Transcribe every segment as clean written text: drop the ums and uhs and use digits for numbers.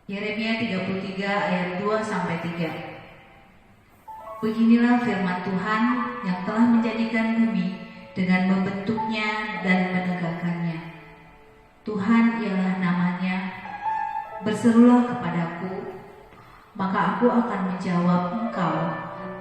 Yeremia 33 ayat 2-3. Beginilah firman Tuhan yang telah menjadikan bumi dengan membentuknya dan menegakkannya. Tuhan ialah namanya. Berserulah kepadaku, maka aku akan menjawab engkau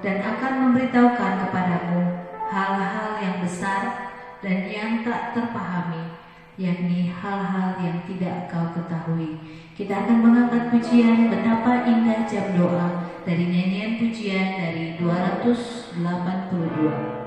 dan akan memberitahukan kepadamu hal-hal yang besar dan yang tak terpahami, yakni hal-hal yang tidak kau ketahui. Kita akan mengangkat pujian Betapa Indah Jam Doa dari nyanyian pujian dari 282.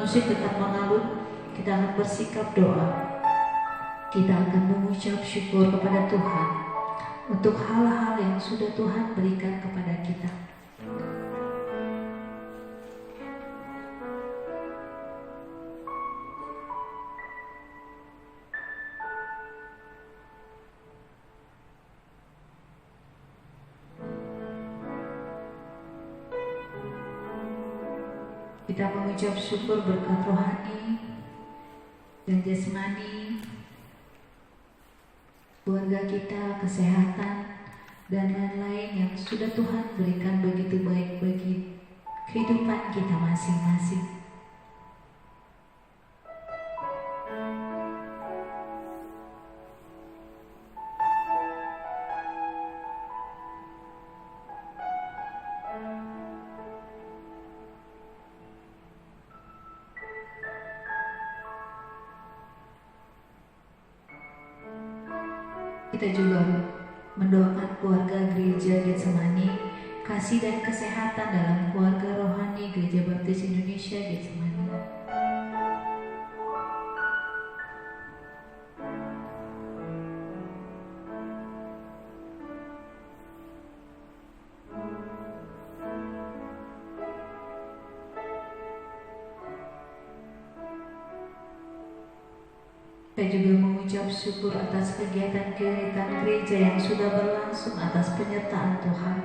Musik tetap mengalun, kita akan bersikap doa. Kita akan mengucap syukur kepada Tuhan untuk hal-hal yang sudah Tuhan berikan kepada kita. Kita mengucap syukur berkat rohani dan jasmani, keluarga kita, kesehatan, dan lain-lain yang sudah Tuhan berikan begitu baik bagi kehidupan kita masing-masing. Kita juga mendoakan keluarga Gereja Getsemani, kasih dan kesehatan dalam keluarga rohani Gereja Baptis Indonesia Getsemani. Kita juga mengucap syukur atas kegiatan-kegiatan gereja yang sudah berlangsung atas penyertaan Tuhan.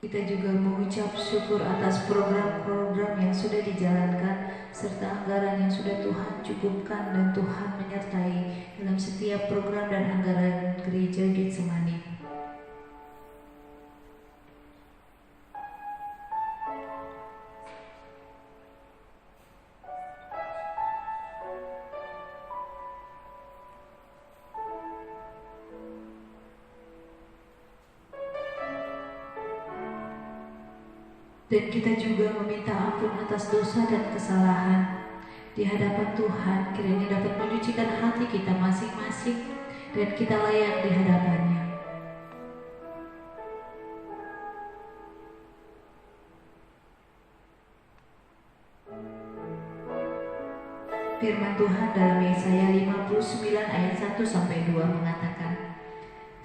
Kita juga mengucap syukur atas program-program yang sudah dijalankan serta anggaran yang sudah Tuhan cukupkan dan Tuhan menyertai dalam setiap program dan anggaran Gereja Getsemani. Dan kita juga meminta ampun atas dosa dan kesalahan di hadapan Tuhan, kiranya dapat menyucikan hati kita masing-masing dan kita layak di hadapannya. Firman Tuhan dalam Yesaya 59 ayat 1-2 mengatakan,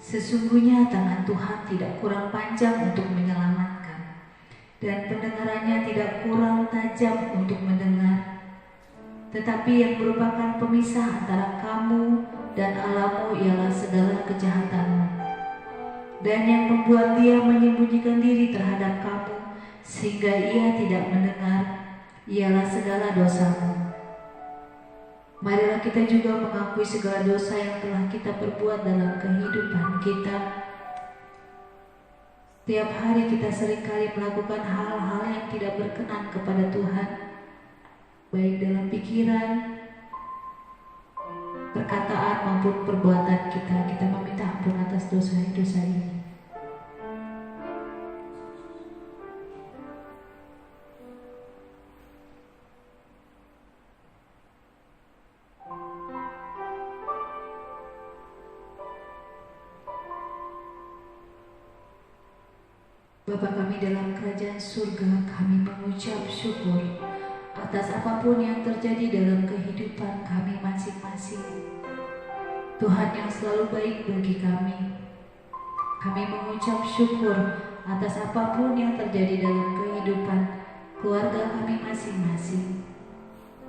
sesungguhnya tangan Tuhan tidak kurang panjang untuk menyelamatkan, dan pendengarannya tidak kurang tajam untuk mendengar. Tetapi yang merupakan pemisah antara kamu dan Allahmu ialah segala kejahatanmu, dan yang membuat dia menyembunyikan diri terhadap kamu sehingga ia tidak mendengar ialah segala dosamu. Marilah kita juga mengakui segala dosa yang telah kita perbuat dalam kehidupan kita. Setiap hari kita seringkali melakukan hal-hal yang tidak berkenan kepada Tuhan, baik dalam pikiran, perkataan maupun perbuatan kita. Kita meminta ampun atas dosa-dosa ini. Bapa kami dalam kerajaan surga, kami mengucap syukur atas apapun yang terjadi dalam kehidupan kami masing-masing. Tuhan yang selalu baik bagi kami. Kami mengucap syukur atas apapun yang terjadi dalam kehidupan keluarga kami masing-masing.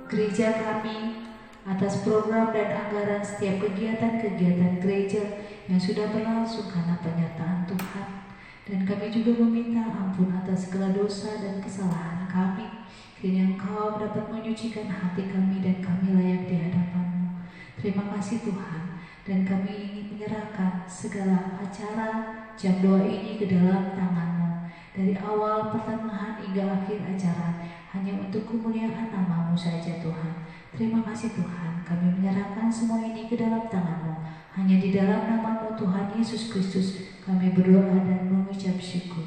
Gereja kami, atas program dan anggaran setiap kegiatan-kegiatan gereja yang sudah berlangsung karena penyertaan Tuhan. Dan kami juga meminta ampun atas segala dosa dan kesalahan kami, kiranya Engkau dapat menyucikan hati kami dan kami layak di hadapan-Mu. Terima kasih Tuhan, dan kami ingin menyerahkan segala acara jam doa ini ke dalam tangan-Mu. Dari awal pertengahan hingga akhir acara, hanya untuk kemuliaan nama-Mu saja Tuhan. Terima kasih Tuhan, kami menyerahkan semua ini ke dalam tangan-Mu. Hanya di dalam nama-Mu Tuhan Yesus Kristus kami berdoa dan mengucap syukur.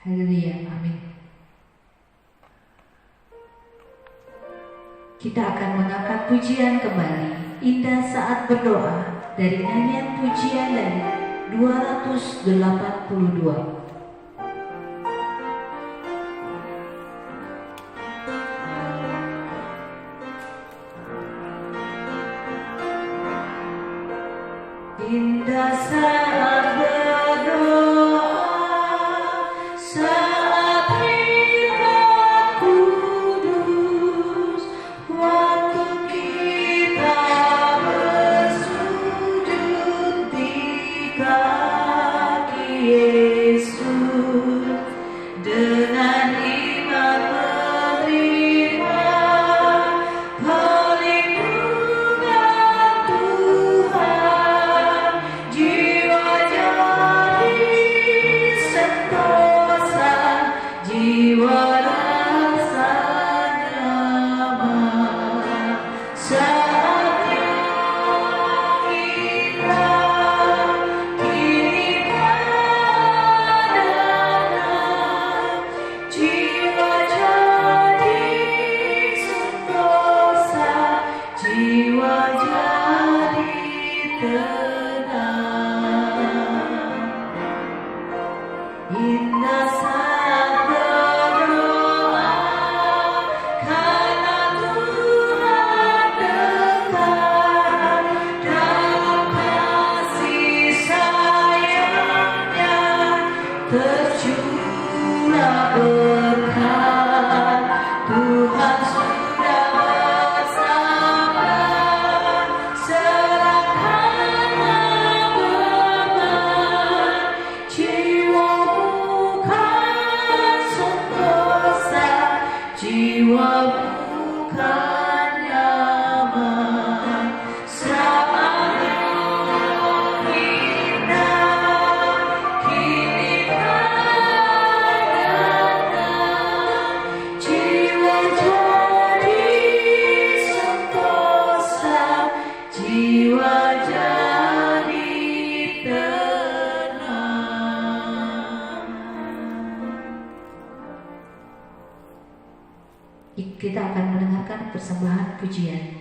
Haleluya, amin. Kita akan mengangkat pujian kembali, Indah Saat Berdoa, dari nyanyian pujian dari 282. Indah saat berdoa, saat ringan jiwa bukan nyaman saat hina kini kadang jiwa jadi sentosa, jiwa jadi tenang. Kita akan mendengarkan persembahan pujian.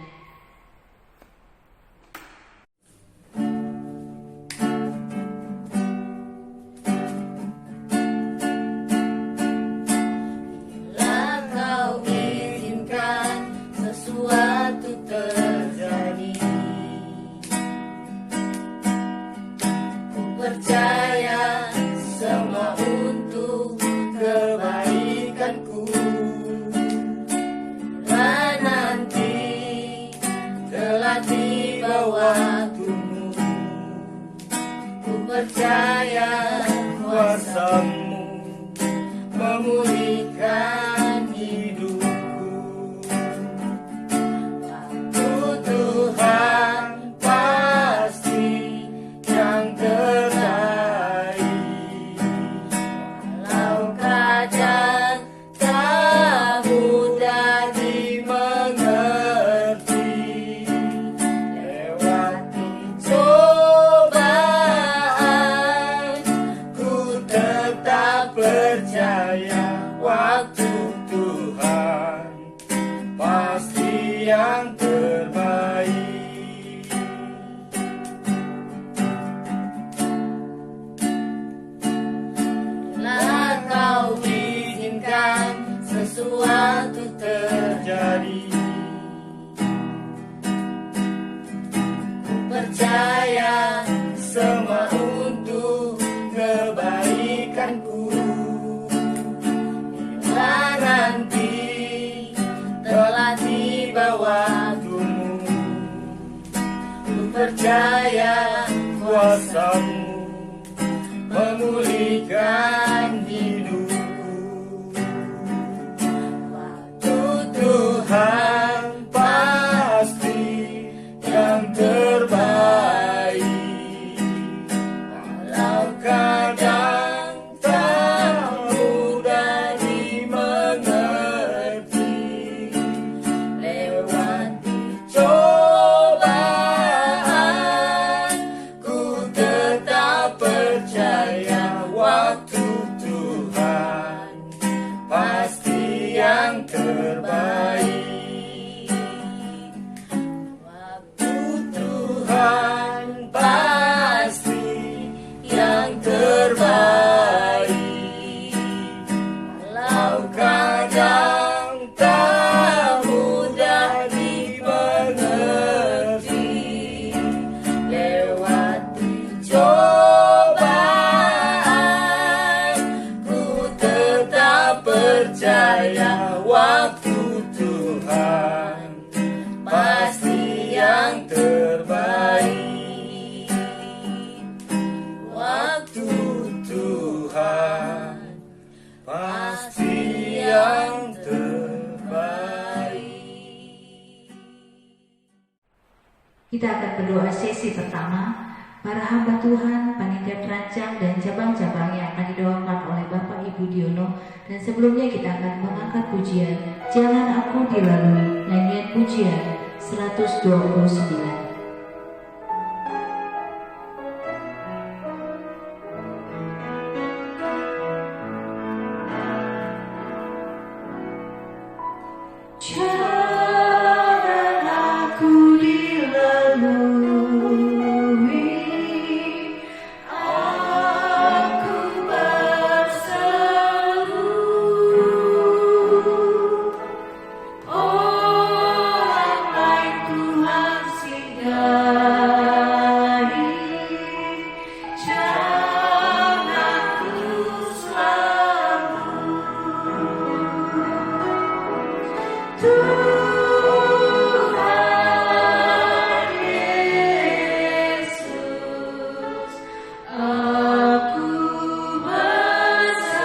Bila kau izinkan sesuatu terjadi, ku percaya semua untuk kebaikanku. Bila nanti telah tiba waktumu, ku percaya kuasamu memulihkan hidupku. Waktu Tuhan pasti yang terbaik, walau kadang tak mudah dimengerti. Lewati cobaan, ku tetap percaya waktu Tuhan pasti yang terbaik. Bila kau izinkan sesuatu terjadi, ku percaya semua untuk kebaikanku. Bila nanti telah tiba waktumu, ku percaya kuasamu memulihkan hidupku. Waktu Tuhan pasti yang terbaik, walau kadang tak mudah dimengerti. Lewati cobaan, ku tetap percaya waktu Tuhan pasti yang terbaik. Waktu Tuhan pasti yang terbaik, walau kadang tak mudah dimengerti. Lewati cobaan, ku tetap percaya waktu Tuhan pasti yang terbaik. Waktu Tuhan pasti yang terbaik. Kita akan berdoa sesi pertama. Para hamba Tuhan, panitia terancang dan cabang-cabang yang akan didoakan oleh Bapak Ibu Diono. Dan sebelumnya kita akan mengangkat pujian Jangan Aku Dilalui, nyanyian pujian 129. Jangan aku dilalui, aku berseru, oh hai Tuhan singgahi, jangan aku selalu. Tuhan Yesus, aku berseru,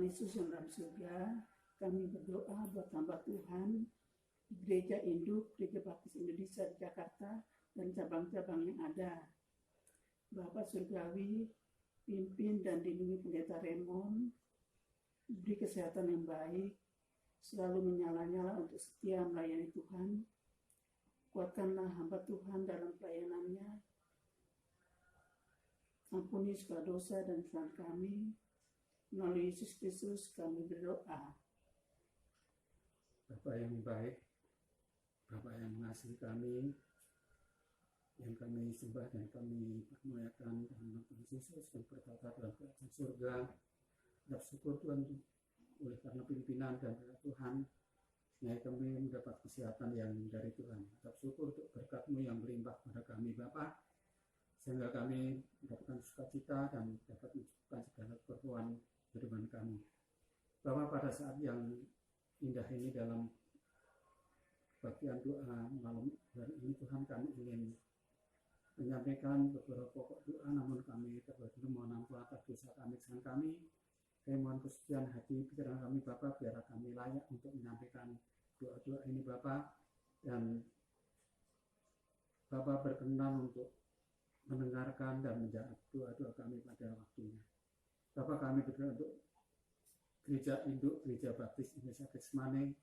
Yesus yang dalam surga, kami berdoa buat hamba Tuhan di Gereja Induk, Gereja Baptis Indonesia di Jakarta, dan cabang-cabang yang ada. Bapak Surgawi, pimpin dan lindungi Pendeta Raymond, beri kesehatan yang baik, selalu menyala-nyala untuk setia melayani Tuhan. Kuatkanlah hamba Tuhan dalam pelayanannya. Ampuni segala dosa dan kesalahan kami. Melalui Yesus Kristus kami berdoa. Bapa yang baik, Bapa yang mengasihi kami, yang kami sembah dan kami permuliakan dalam nama Tuhan Yesus yang bertata dalam kerajaan surga. Dan syukur Tuhan oleh karena pimpinan dan berkat Tuhan, sehingga kami mendapat kesehatan yang dari Tuhan. Dan syukur untuk berkat-Mu yang berlimpah pada kami Bapa, sehingga kami mendapatkan sukacita dan dapat mencukupkan segala keperluan firman kami. Bapa, pada saat yang indah ini dalam bagian doa malam hari ini Tuhan, kami ingin menyampaikan beberapa pokok doa, namun kami terlebih mohon ampun atas dosa kami, kesalahan kami. Kami mohon kesucian hati pikiran kami Bapa, biar kami layak untuk menyampaikan doa-doa ini Bapa, dan Bapa berkenan untuk mendengarkan dan menjawab doa-doa kami pada waktunya. Bapa, kami berdoa untuk Gereja Induk, Gereja Baptis Indonesia Getsemani.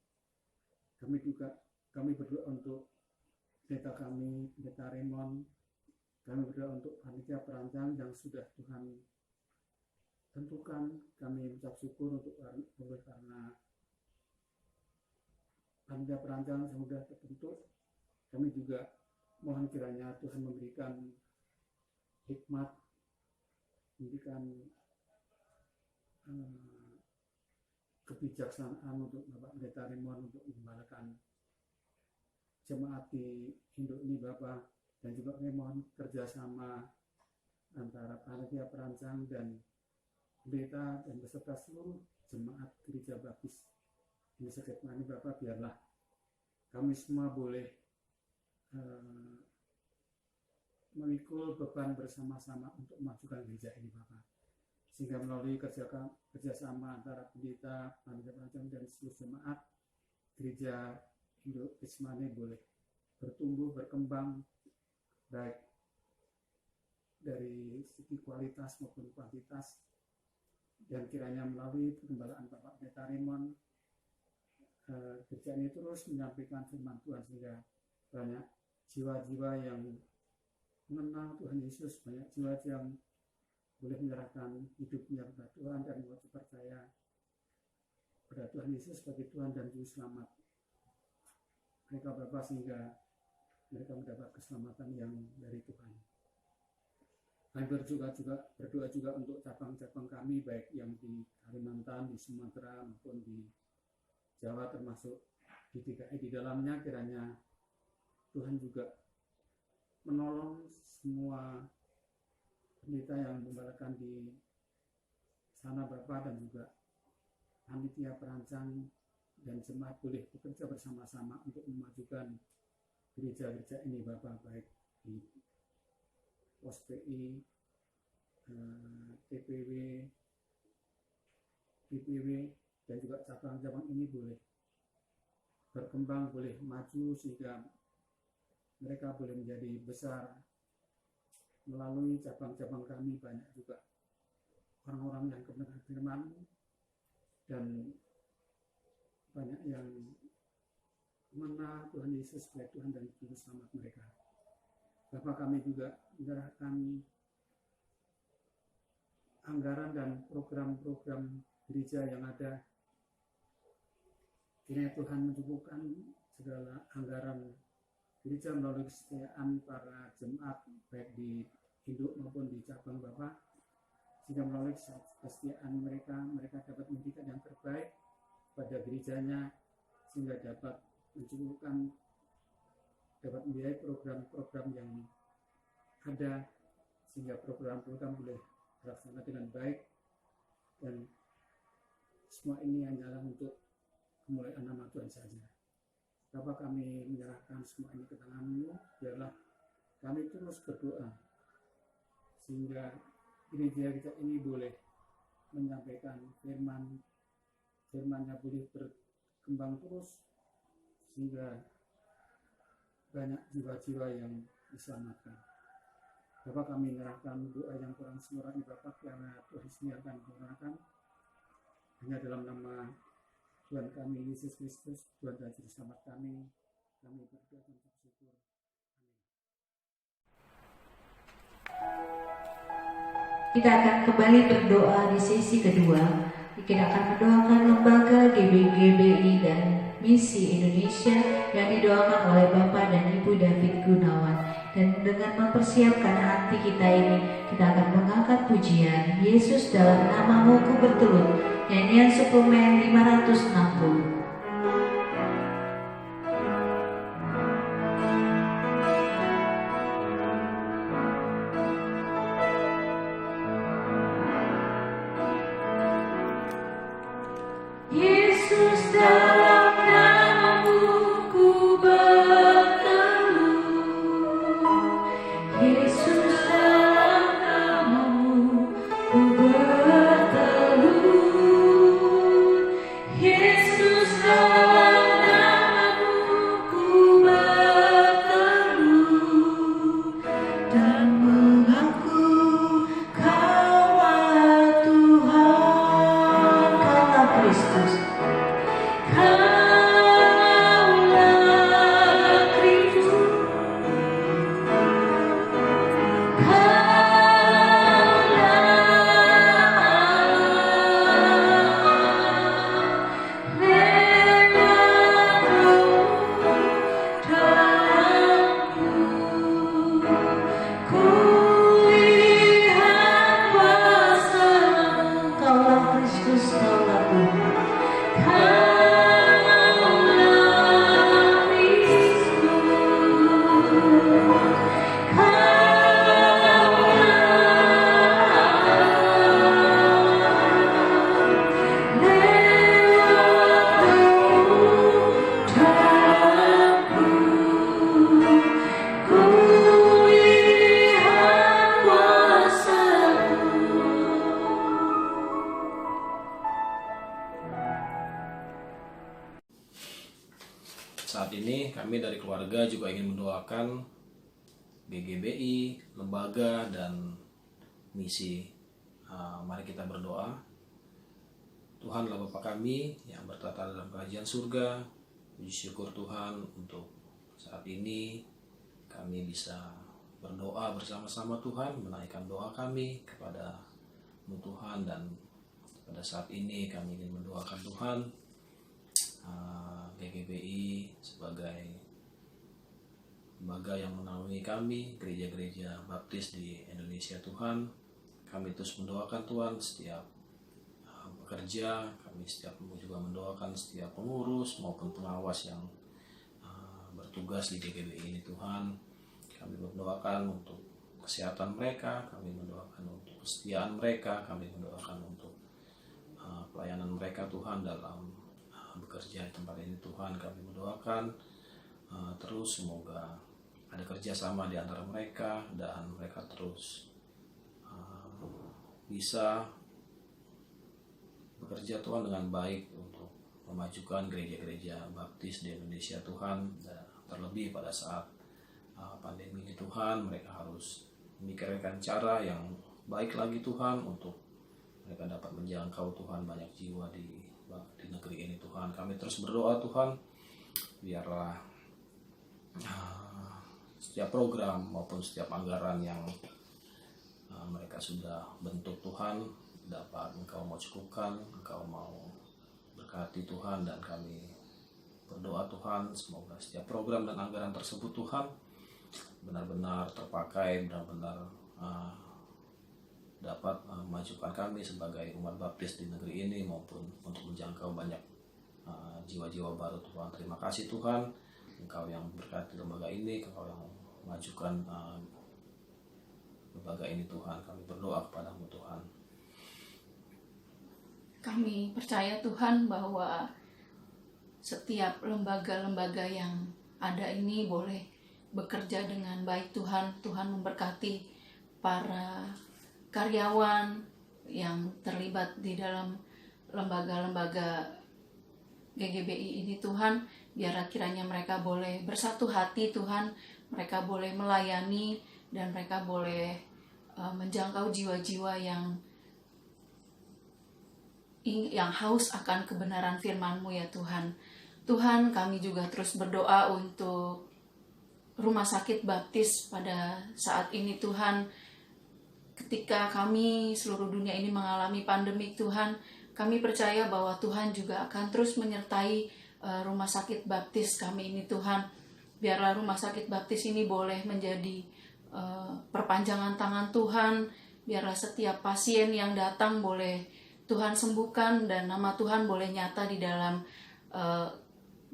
Kami berdoa untuk pendeta kami, Pendeta Raymond. Kami berdoa untuk panitia perancang yang sudah Tuhan tentukan. Kami mengucap syukur untuk karena panitia perancang sudah terbentuk. Kami juga mohon kiranya Tuhan memberikan hikmat, memberikan kebijaksanaan untuk Bapak Pendeta Raymond untuk mengembalakan jemaat di Induk ini Bapak, dan juga kami mohon kerjasama antara panitia perancang dan pendeta dan beserta seluruh jemaat Gereja Baptis Indonesia Getsemani Bapak, biarlah kami semua boleh memikul beban bersama-sama untuk memajukan gereja ini Bapak, sehingga melalui kerjasama antara pendeta, panitia perancang dan seluruh jemaat Gereja Induk Getsemani boleh bertumbuh, berkembang, baik dari segi kualitas maupun kuantitas, dan kiranya melalui pengembalaan Bapak Pendeta Raymond, gereja ini terus menyampaikan firman Tuhan, sehingga banyak jiwa-jiwa yang mengenal Tuhan Yesus, banyak jiwa yang boleh menyerahkan hidupnya kepada Tuhan dan mau percaya pada Tuhan Yesus sebagai Tuhan dan Juru Selamat mereka Bapa, sehingga mereka mendapat keselamatan yang dari Tuhan. Kami berdoa juga untuk cabang-cabang kami, baik yang di Kalimantan, di Sumatera maupun di Jawa, termasuk di DKI di dalamnya. Kiranya Tuhan juga menolong semua pendeta yang membalakan di sana Bapa, dan juga panitia perancang dan jemaat boleh bekerja bersama-sama untuk memajukan gereja-gereja ini Bapa, baik di POSPI, TPW, DPW, dan juga cabang-cabang ini boleh berkembang, boleh maju, sehingga mereka boleh menjadi besar. Melalui cabang-cabang kami banyak juga orang-orang yang kebenaran firman, dan banyak yang mengenal Tuhan Yesus sebagai Tuhan dan Juru Selamat mereka. Bapak, kami juga menyerahkan anggaran dan program-program gereja yang ada. Kiranya Tuhan mencukupkan segala anggaran gereja melalui kesetiaan para jemaat, baik di induk maupun di cabang Bapak, sehingga melalui kesetiaan mereka dapat memberikan yang terbaik pada gerejanya, sehingga dapat mencukupkan, dapat membiayai program-program yang ada, sehingga program-program boleh terlaksana dengan baik, dan semua ini hanyalah untuk kemuliaan nama Tuhan saja. Bapak, kami menyerahkan semua ini ke tangan-Mu, biarlah kami terus berdoa, sehingga gereja kita ini boleh menyampaikan firman firman-Nya boleh berkembang terus sehingga banyak jiwa-jiwa yang diselamatkan. Bapak, kami menyerahkan doa yang kurang sempurna ini Bapak, karena Tuhan sendiri akan menggunakan hanya dalam nama Tuhan kami Yesus Kristus, Tuhan dan Juru Selamat kami berdoa dan bersyukur. Kita akan kembali berdoa di sesi kedua. Kita akan mendoakan lembaga GBI dan Misi Indonesia yang didoakan oleh Bapak dan Ibu David Gunawan. Dan dengan mempersiapkan hati kita ini, kita akan mengangkat pujian Yesus dalam namamu ku bertelut, nyanyian suplemen 560. Yesus dalam namamu ku bertelut, Yesus dalam namamu ku bertelut, Yesus dalam namamu ku bertelut, dan mengaku Kaulah Tuhan, Kaulah Kristus. Saat ini kami dari keluarga juga ingin mendoakan GGBI, lembaga, dan misi. Mari kita berdoa. Tuhanlah Bapa kami yang bertata dalam kerajaan surga. Puji syukur Tuhan untuk saat ini kami bisa berdoa bersama-sama Tuhan, menaikkan doa kami kepada-Mu Tuhan, dan pada saat ini kami ingin mendoakan Tuhan GGBI sebagai lembaga yang menaungi kami, gereja-gereja baptis di Indonesia Tuhan. Kami terus mendoakan Tuhan setiap pekerja, kami setiap juga mendoakan setiap pengurus maupun pengawas yang bertugas di GGBI ini Tuhan. Kami mendoakan untuk kesehatan mereka, kami mendoakan untuk kesetiaan mereka, kami mendoakan untuk pelayanan mereka Tuhan dalam bekerja di tempat ini Tuhan. Kami mendoakan terus semoga ada kerjasama di antara mereka dan mereka terus bisa bekerja Tuhan dengan baik untuk memajukan gereja-gereja baptis di Indonesia Tuhan. Dan terlebih pada saat pandemi ini Tuhan, mereka harus memikirkan cara yang baik lagi Tuhan untuk mereka dapat menjangkau Tuhan banyak jiwa di negeri ini Tuhan. Kami terus berdoa Tuhan, biarlah setiap program maupun setiap anggaran yang mereka sudah bentuk Tuhan dapat Engkau mau cukupkan, Engkau mau berkati Tuhan. Dan kami berdoa Tuhan, semoga setiap program dan anggaran tersebut Tuhan benar-benar terpakai, benar-benar dapat memajukan kami sebagai umat baptis di negeri ini maupun untuk menjangkau banyak jiwa-jiwa baru Tuhan. Terima kasih Tuhan, Engkau yang berkati lembaga ini, Engkau yang memajukan lembaga ini Tuhan. Kami berdoa kepada-Mu Tuhan. Kami percaya Tuhan bahwa setiap lembaga-lembaga yang ada ini boleh bekerja dengan baik Tuhan. Tuhan memberkati para karyawan yang terlibat di dalam lembaga-lembaga GGBI ini Tuhan, biarlah kiranya mereka boleh bersatu hati Tuhan, mereka boleh melayani, dan mereka boleh menjangkau jiwa-jiwa yang haus akan kebenaran firman-Mu ya Tuhan. Tuhan, kami juga terus berdoa untuk Rumah Sakit Baptis pada saat ini Tuhan. Ketika kami seluruh dunia ini mengalami pandemi Tuhan, kami percaya bahwa Tuhan juga akan terus menyertai Rumah Sakit Baptis kami ini Tuhan. Biarlah Rumah Sakit Baptis ini boleh menjadi perpanjangan tangan Tuhan. Biarlah setiap pasien yang datang boleh Tuhan sembuhkan, dan nama Tuhan boleh nyata di dalam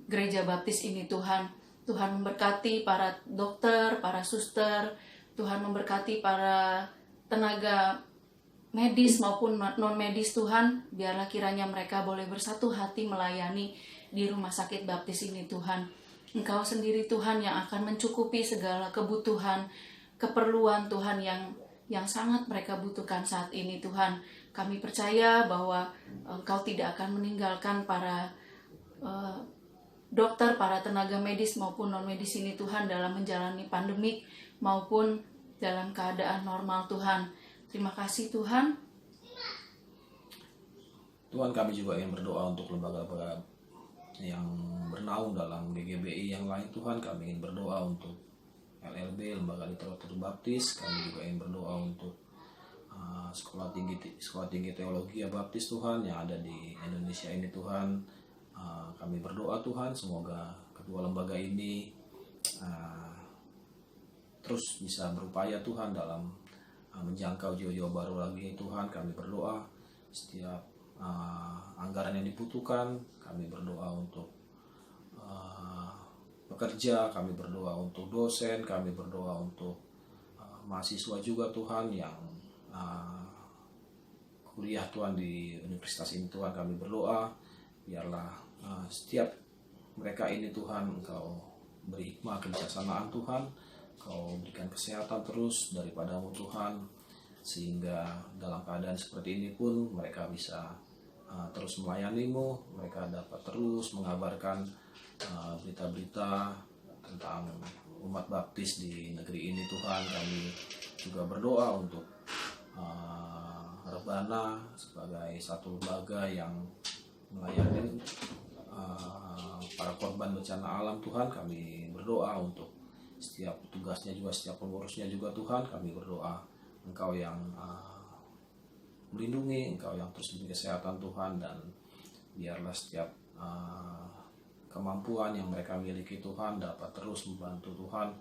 gereja baptis ini Tuhan. Tuhan memberkati para dokter, para suster, Tuhan memberkati para tenaga medis maupun non-medis Tuhan. Biarlah kiranya mereka boleh bersatu hati melayani di Rumah Sakit Baptis ini Tuhan. Engkau sendiri Tuhan yang akan mencukupi segala kebutuhan, keperluan Tuhan yang sangat mereka butuhkan saat ini Tuhan. Kami percaya bahwa Engkau tidak akan meninggalkan para dokter, para tenaga medis maupun non-medis ini Tuhan dalam menjalani pandemik maupun dalam keadaan normal Tuhan. Terima kasih Tuhan. Tuhan, kami juga ingin berdoa untuk lembaga-lembaga yang bernaung dalam GGBI yang lain Tuhan. Kami ingin berdoa untuk LLB, Lembaga Literatur Baptis. Kami juga ingin berdoa untuk sekolah tinggi teologi Baptis Tuhan yang ada di Indonesia ini Tuhan. Kami berdoa Tuhan, semoga kedua lembaga ini terus bisa berupaya Tuhan dalam menjangkau jiwa-jiwa baru lagi Tuhan. Kami berdoa setiap anggaran yang dibutuhkan, kami berdoa untuk pekerja, kami berdoa untuk dosen, kami berdoa untuk mahasiswa juga Tuhan yang kuliah Tuhan di universitas ini Tuhan. Kami berdoa biarlah setiap mereka ini Tuhan Engkau beri hikmah kebijaksanaan Tuhan, Engkau berikan kesehatan terus daripada-Mu Tuhan, sehingga dalam keadaan seperti ini pun mereka bisa terus melayani-Mu, mereka dapat terus mengabarkan berita-berita tentang umat baptis di negeri ini Tuhan. Kami juga berdoa untuk Rebana sebagai satu lembaga yang melayani para korban bencana alam Tuhan. Kami berdoa untuk setiap petugasnya juga, setiap pengurusnya juga Tuhan. Kami berdoa Engkau yang melindungi, Engkau yang terus beri kesehatan Tuhan, dan biarlah setiap kemampuan yang mereka miliki Tuhan dapat terus membantu Tuhan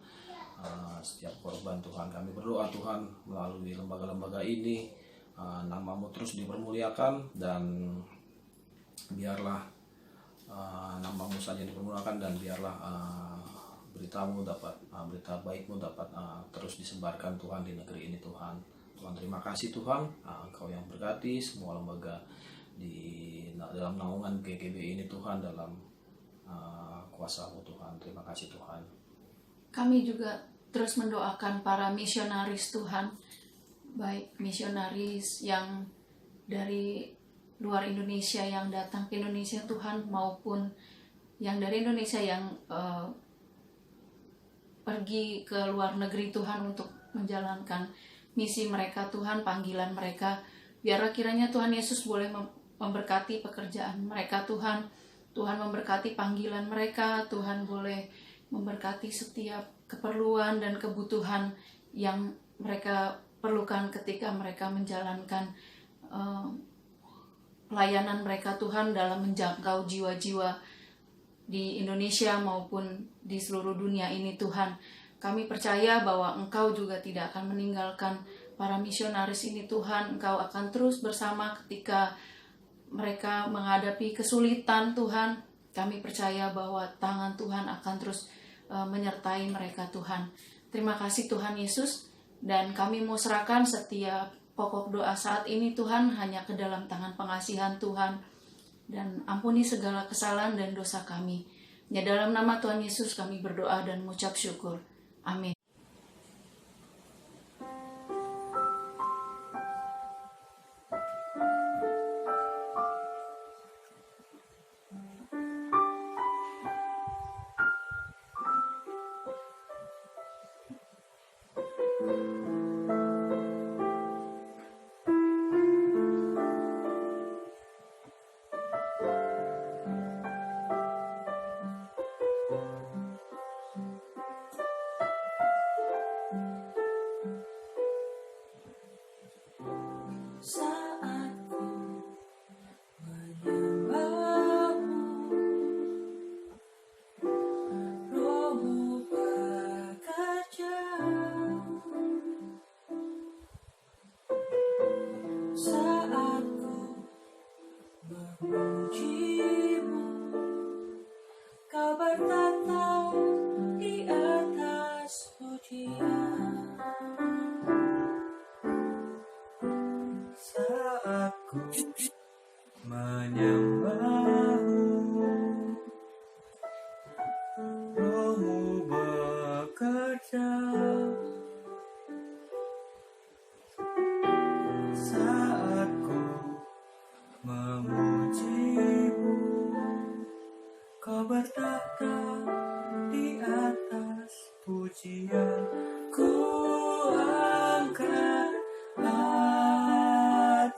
setiap korban Tuhan. Kami berdoa Tuhan melalui lembaga-lembaga ini nama-Mu terus dipermuliakan, dan biarlah nama-Mu saja dipermuliakan, dan biarlah berita-Mu dapat berita baik-Mu dapat terus disebarkan Tuhan di negeri ini Tuhan. Tuhan, terima kasih Tuhan, Engkau yang berkati semua lembaga di dalam naungan GGBI ini Tuhan, dalam kuasa-Mu Tuhan. Terima kasih Tuhan. Kami juga terus mendoakan para misionaris Tuhan, baik misionaris yang dari luar Indonesia yang datang ke Indonesia Tuhan, maupun yang dari Indonesia yang pergi ke luar negeri Tuhan untuk menjalankan misi mereka Tuhan, panggilan mereka. Biarlah kiranya Tuhan Yesus boleh memberkati pekerjaan mereka Tuhan. Tuhan memberkati panggilan mereka, Tuhan boleh memberkati setiap keperluan dan kebutuhan yang mereka perlukan ketika mereka menjalankan pelayanan mereka Tuhan dalam menjangkau jiwa-jiwa di Indonesia maupun di seluruh dunia ini Tuhan. Kami percaya bahwa Engkau juga tidak akan meninggalkan para misionaris ini Tuhan. Engkau akan terus bersama ketika mereka menghadapi kesulitan Tuhan. Kami percaya bahwa tangan Tuhan akan terus menyertai mereka Tuhan. Terima kasih Tuhan Yesus, dan kami mau serahkan setiap pokok doa saat ini Tuhan hanya ke dalam tangan pengasihan Tuhan, dan ampuni segala kesalahan dan dosa kami. Ya, dalam nama Tuhan Yesus kami berdoa dan mengucap syukur. Amin. saat ku menyembahmu, Rohmu bekerja saat ku memujimu. Kau bertata di atas pujian saat ku menyembahmu, Rohmu bekerja saat ku memujimu. Kau bertata di atas pujian, ku angkat hatiku,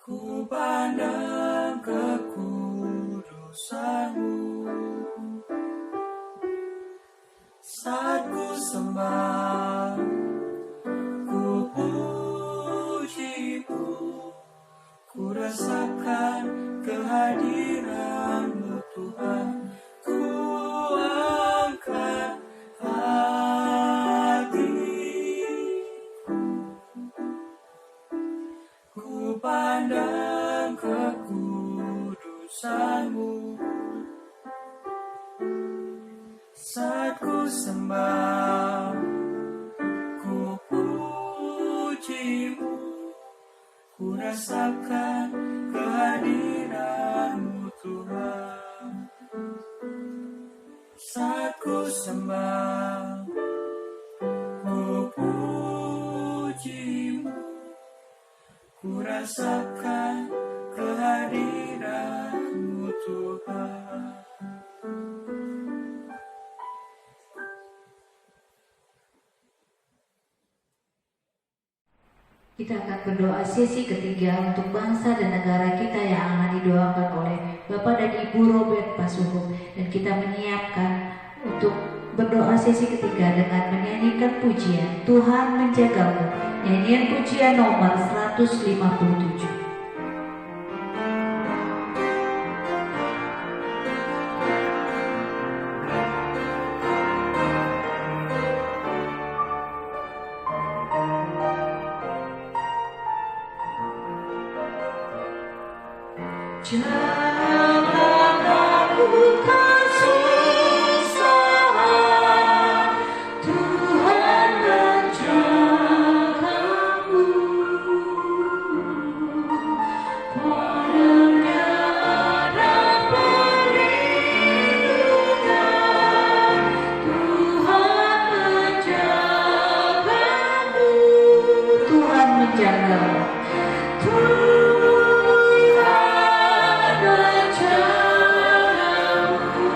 ku pandang kekudusanmu. Saat ku sembah, ku pujimu, ku rasakan kehadiran-Mu Tuhan. Ku angkat hatiku, ku pandang kekudusan-Mu. Saat ku sembah, ku pujimu, ku rasakan kehadiran-Mu Tuhan. Saat ku sembah, ku pujimu, ku rasakan kehadiran-Mu Tuhan. Kita akan berdoa sesi ketiga untuk bangsa dan negara kita yang akan didoakan oleh Bapak dan Ibu Robert Pasuruh. Dan kita menyiapkan untuk berdoa sesi ketiga dengan menyanyikan pujian Tuhan Menjagamu, nyanyian pujian nomor 157. Jangan takutkan susah, Tuhan menjagamu. Padanya ada perlindungan, Tuhan menjagamu. Tuhan menjagamu. Tuhan menjagamu.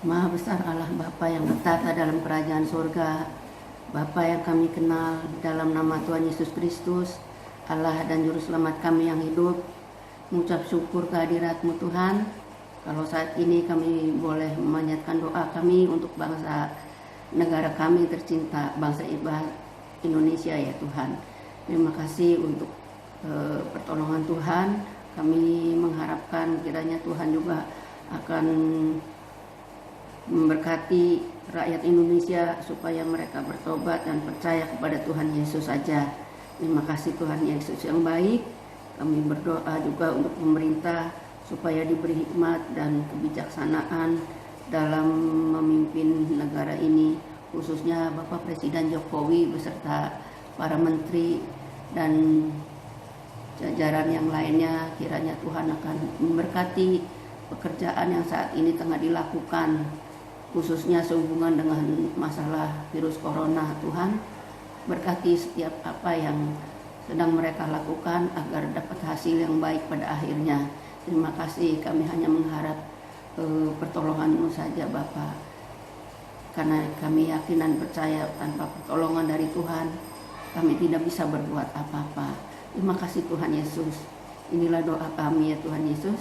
Maha besar Allah Bapa yang bertata dalam kerajaan surga, Bapa yang kami kenal dalam nama Tuhan Yesus Kristus, Allah dan Juru Selamat kami yang hidup, mengucap syukur kehadirat-Mu Tuhan. Kalau saat ini kami boleh memanjatkan doa kami untuk bangsa negara kami tercinta, bangsa Indonesia ya Tuhan. Terima kasih untuk pertolongan Tuhan. Kami mengharapkan kiranya Tuhan juga akan memberkati rakyat Indonesia supaya mereka bertobat dan percaya kepada Tuhan Yesus saja. Terima kasih Tuhan Yesus yang baik. Kami berdoa juga untuk pemerintah supaya diberi hikmat dan kebijaksanaan dalam memimpin negara ini, khususnya Bapak Presiden Jokowi beserta para menteri dan jajaran yang lainnya. Kiranya Tuhan akan memberkati pekerjaan yang saat ini tengah dilakukan, khususnya sehubungan dengan masalah virus corona. Tuhan berkati setiap apa yang sedang mereka lakukan agar dapat hasil yang baik pada akhirnya. Terima kasih, kami hanya mengharap pertolongan-Mu saja Bapa, karena kami yakin dan percaya tanpa pertolongan dari Tuhan kami tidak bisa berbuat apa-apa. Terima kasih Tuhan Yesus. Inilah doa kami ya Tuhan Yesus.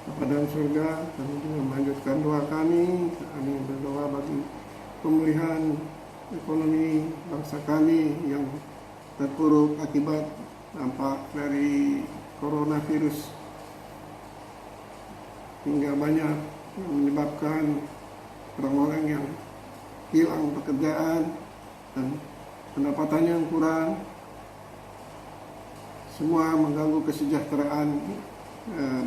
Bapa dalam surga, kami juga melanjutkan doa kami. Kami berdoa bagi pemulihan ekonomi bangsa kami yang terpuruk akibat dampak dari coronavirus, hingga banyak yang menyebabkan orang-orang yang hilang pekerjaan dan pendapatannya yang kurang. Semua mengganggu kesejahteraan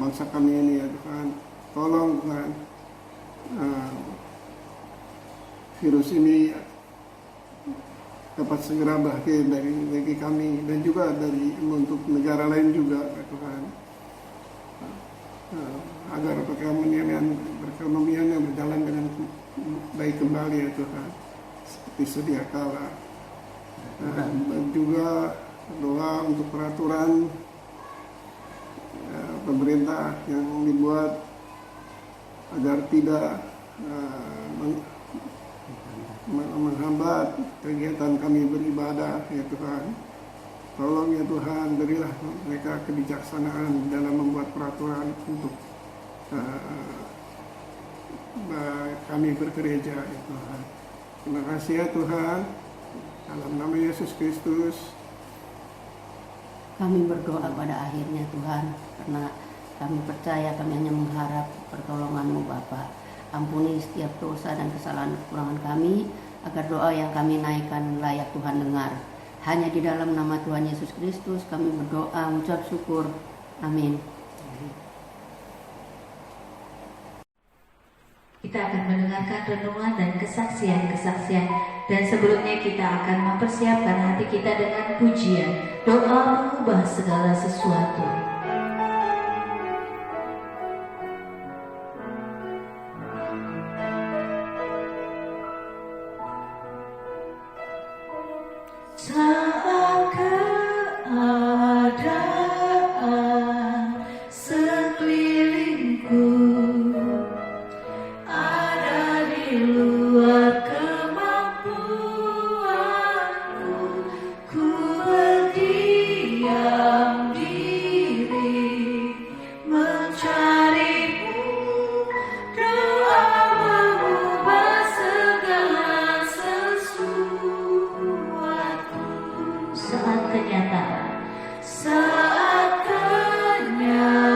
bangsa kami ini ya Tuhan. Tolong Tuhan, virus ini dapat segera berakhir dari negeri kami dan juga dari untuk negara lain juga ya Tuhan, agar perekonomiannya berjalan dengan baik kembali ya Tuhan seperti sedia kala. Dan juga doa untuk peraturan pemerintah yang dibuat agar tidak menghambat kegiatan kami beribadah ya Tuhan. Tolong ya Tuhan, berilah mereka kebijaksanaan dalam membuat peraturan untuk kami bergereja ya Tuhan. Terima kasih ya Tuhan, dalam nama Yesus Kristus Kami berdoa pada akhirnya Tuhan, karena kami percaya, kami hanya mengharap pertolongan-Mu Bapa. Ampuni setiap dosa dan kesalahan kekurangan kami, agar doa yang kami naikkan layak Tuhan dengar. Hanya di dalam nama Tuhan Yesus Kristus kami berdoa, mengucap syukur. Amin. Kita akan mendengarkan renungan dan kesaksian-kesaksian, dan sebelumnya kita akan mempersiapkan hati kita dengan pujian. Doa mengubah segala sesuatu. Saat keadaan sekelilingku ada di luar kemampuanku, ku berdiam diri mencari-Mu. Doa mengubah segala sesuatu. Saat kenyataan Saat kenyataan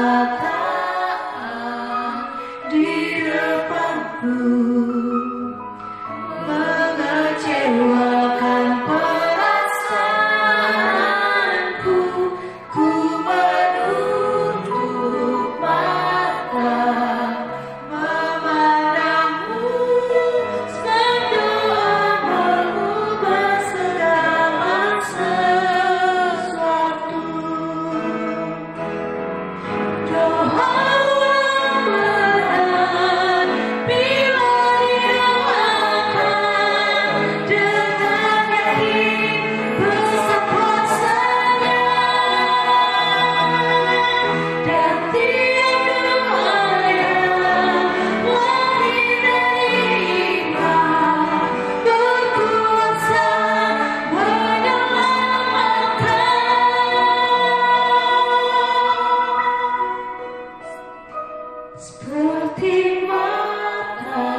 di depanku mengecewakan perasaanku, ku menutup mata memandang-Mu. Berdoa mengubah segala sesuatu. Doa berat bila seperti mata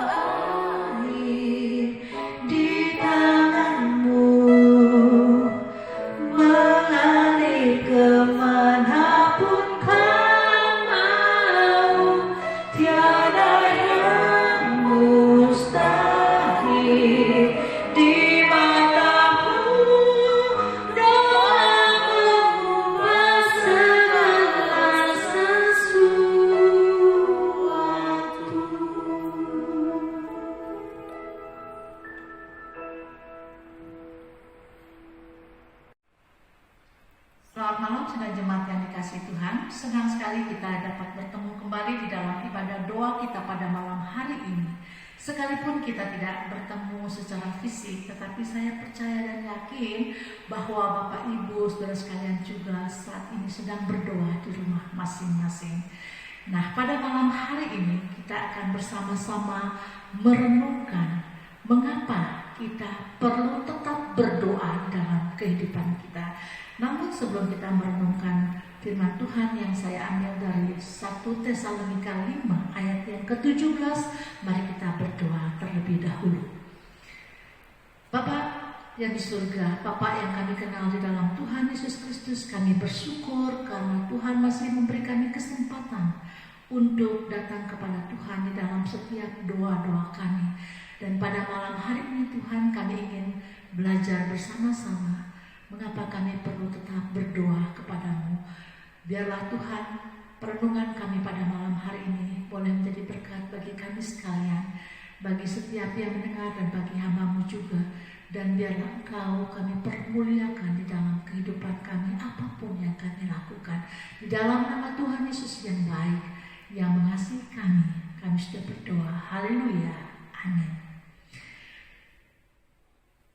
air di tanganmu, mengalir kemanapun kau mau. Tiada yang mustahil di matamu. Doamu mengubah segala sesuatu. Selamat malam saudara jemaat yang dikasihi Tuhan. Senang sekali kita dapat bertemu kembali di dalam ibadah doa kita pada malam hari ini. Sekalipun kita tidak bertemu secara fisik, tetapi saya percaya dan yakin bahwa Bapak Ibu saudara sekalian juga saat ini sedang berdoa di rumah masing-masing. Nah, pada malam hari ini kita akan bersama-sama merenungkan mengapa kita perlu tetap berdoa dalam kehidupan kita. Namun sebelum kita merenungkan firman Tuhan yang saya ambil dari 1 Tesalonika 5 ayat yang ke-17, mari kita berdoa terlebih dahulu. Bapa yang di surga, Bapa yang kami kenal di dalam Tuhan Yesus Kristus, kami bersyukur karena Tuhan masih memberi kami kesempatan untuk datang kepada Tuhan di dalam setiap doa-doa kami. Dan pada malam hari ini Tuhan, kami ingin belajar bersama-sama mengapa kami perlu tetap berdoa kepadamu. Biarlah Tuhan, perenungan kami pada malam hari ini boleh menjadi berkat bagi kami sekalian, bagi setiap yang mendengar dan bagi hamba-Mu juga. Dan biarlah Engkau kami permuliakan di dalam kehidupan kami, apapun yang kami lakukan. Di dalam nama Tuhan Yesus yang baik, yang mengasihi kami sudah berdoa. Haleluya. Amin.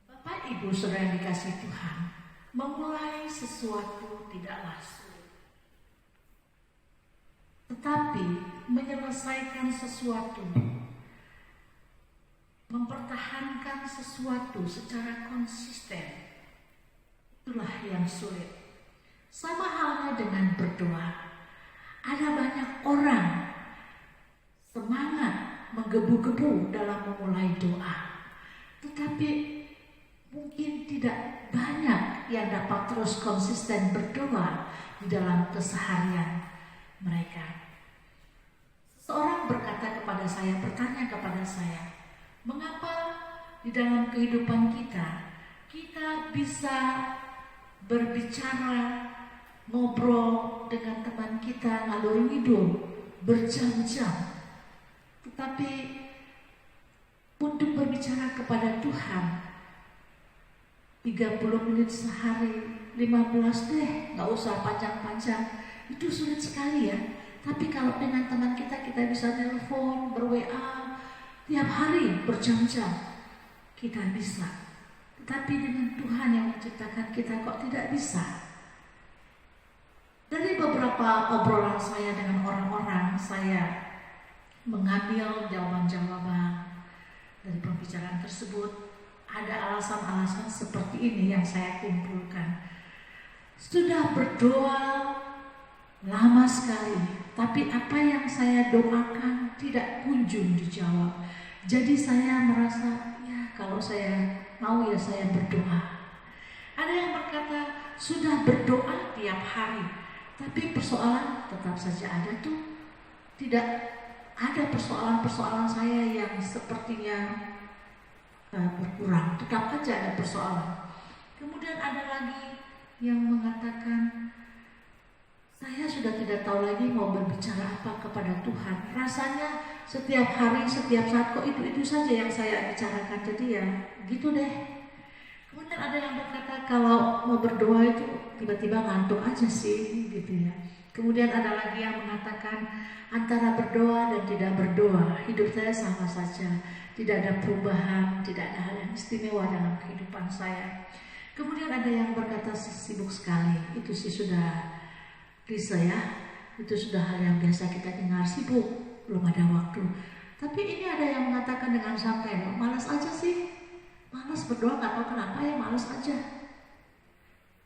Bapak, Ibu, saudara yang dikasihi Tuhan, memulai sesuatu tidaklah sulit, tetapi menyelesaikan sesuatu, mempertahankan sesuatu secara konsisten, itulah yang sulit. Sama halnya dengan berdoa. Ada banyak orang semangat menggebu-gebu dalam memulai doa, tetapi mungkin tidak banyak yang dapat terus konsisten berdoa di dalam keseharian mereka. Seseorang berkata kepada saya, bertanya kepada saya, mengapa di dalam kehidupan kita bisa berbicara, ngobrol dengan teman kita ngalor ngidul berjam-jam, tetapi untuk berbicara kepada Tuhan 30 menit sehari, 15 deh, gak usah panjang-panjang, itu sulit sekali ya. Tapi kalau dengan teman kita bisa telepon, ber-WA tiap hari berjam-jam, kita bisa. Tetapi dengan Tuhan yang menciptakan kita kok tidak bisa. Dari beberapa obrolan saya dengan orang-orang, saya mengambil jawaban-jawaban dari pembicaraan tersebut. Ada alasan-alasan seperti ini yang saya kumpulkan. Sudah berdoa lama sekali, tapi apa yang saya doakan tidak kunjung dijawab. Jadi saya merasa, ya kalau saya mau ya saya berdoa. Ada yang berkata, sudah berdoa tiap hari, tapi persoalan tetap saja ada tuh. Tidak ada persoalan-persoalan saya yang sepertinya berkurang, tetap aja ada persoalan. Kemudian ada lagi yang mengatakan, saya sudah tidak tahu lagi mau berbicara apa kepada Tuhan. Rasanya setiap hari, setiap saat kok itu saja yang saya bicarakan. Jadi ya gitu deh. Kemudian ada yang berkata kalau mau berdoa itu tiba-tiba ngantuk aja sih gitu ya. Kemudian ada lagi yang mengatakan antara berdoa dan tidak berdoa, hidup saya sama saja. Tidak ada perubahan, tidak ada hal yang istimewa dalam kehidupan saya. Kemudian ada yang berkata sibuk sekali, itu sih sudah klise ya, itu sudah hal yang biasa kita dengar, sibuk, belum ada waktu. Tapi ini ada yang mengatakan dengan santai, malas aja sih, malas berdoa, gak tahu kenapa ya, malas aja.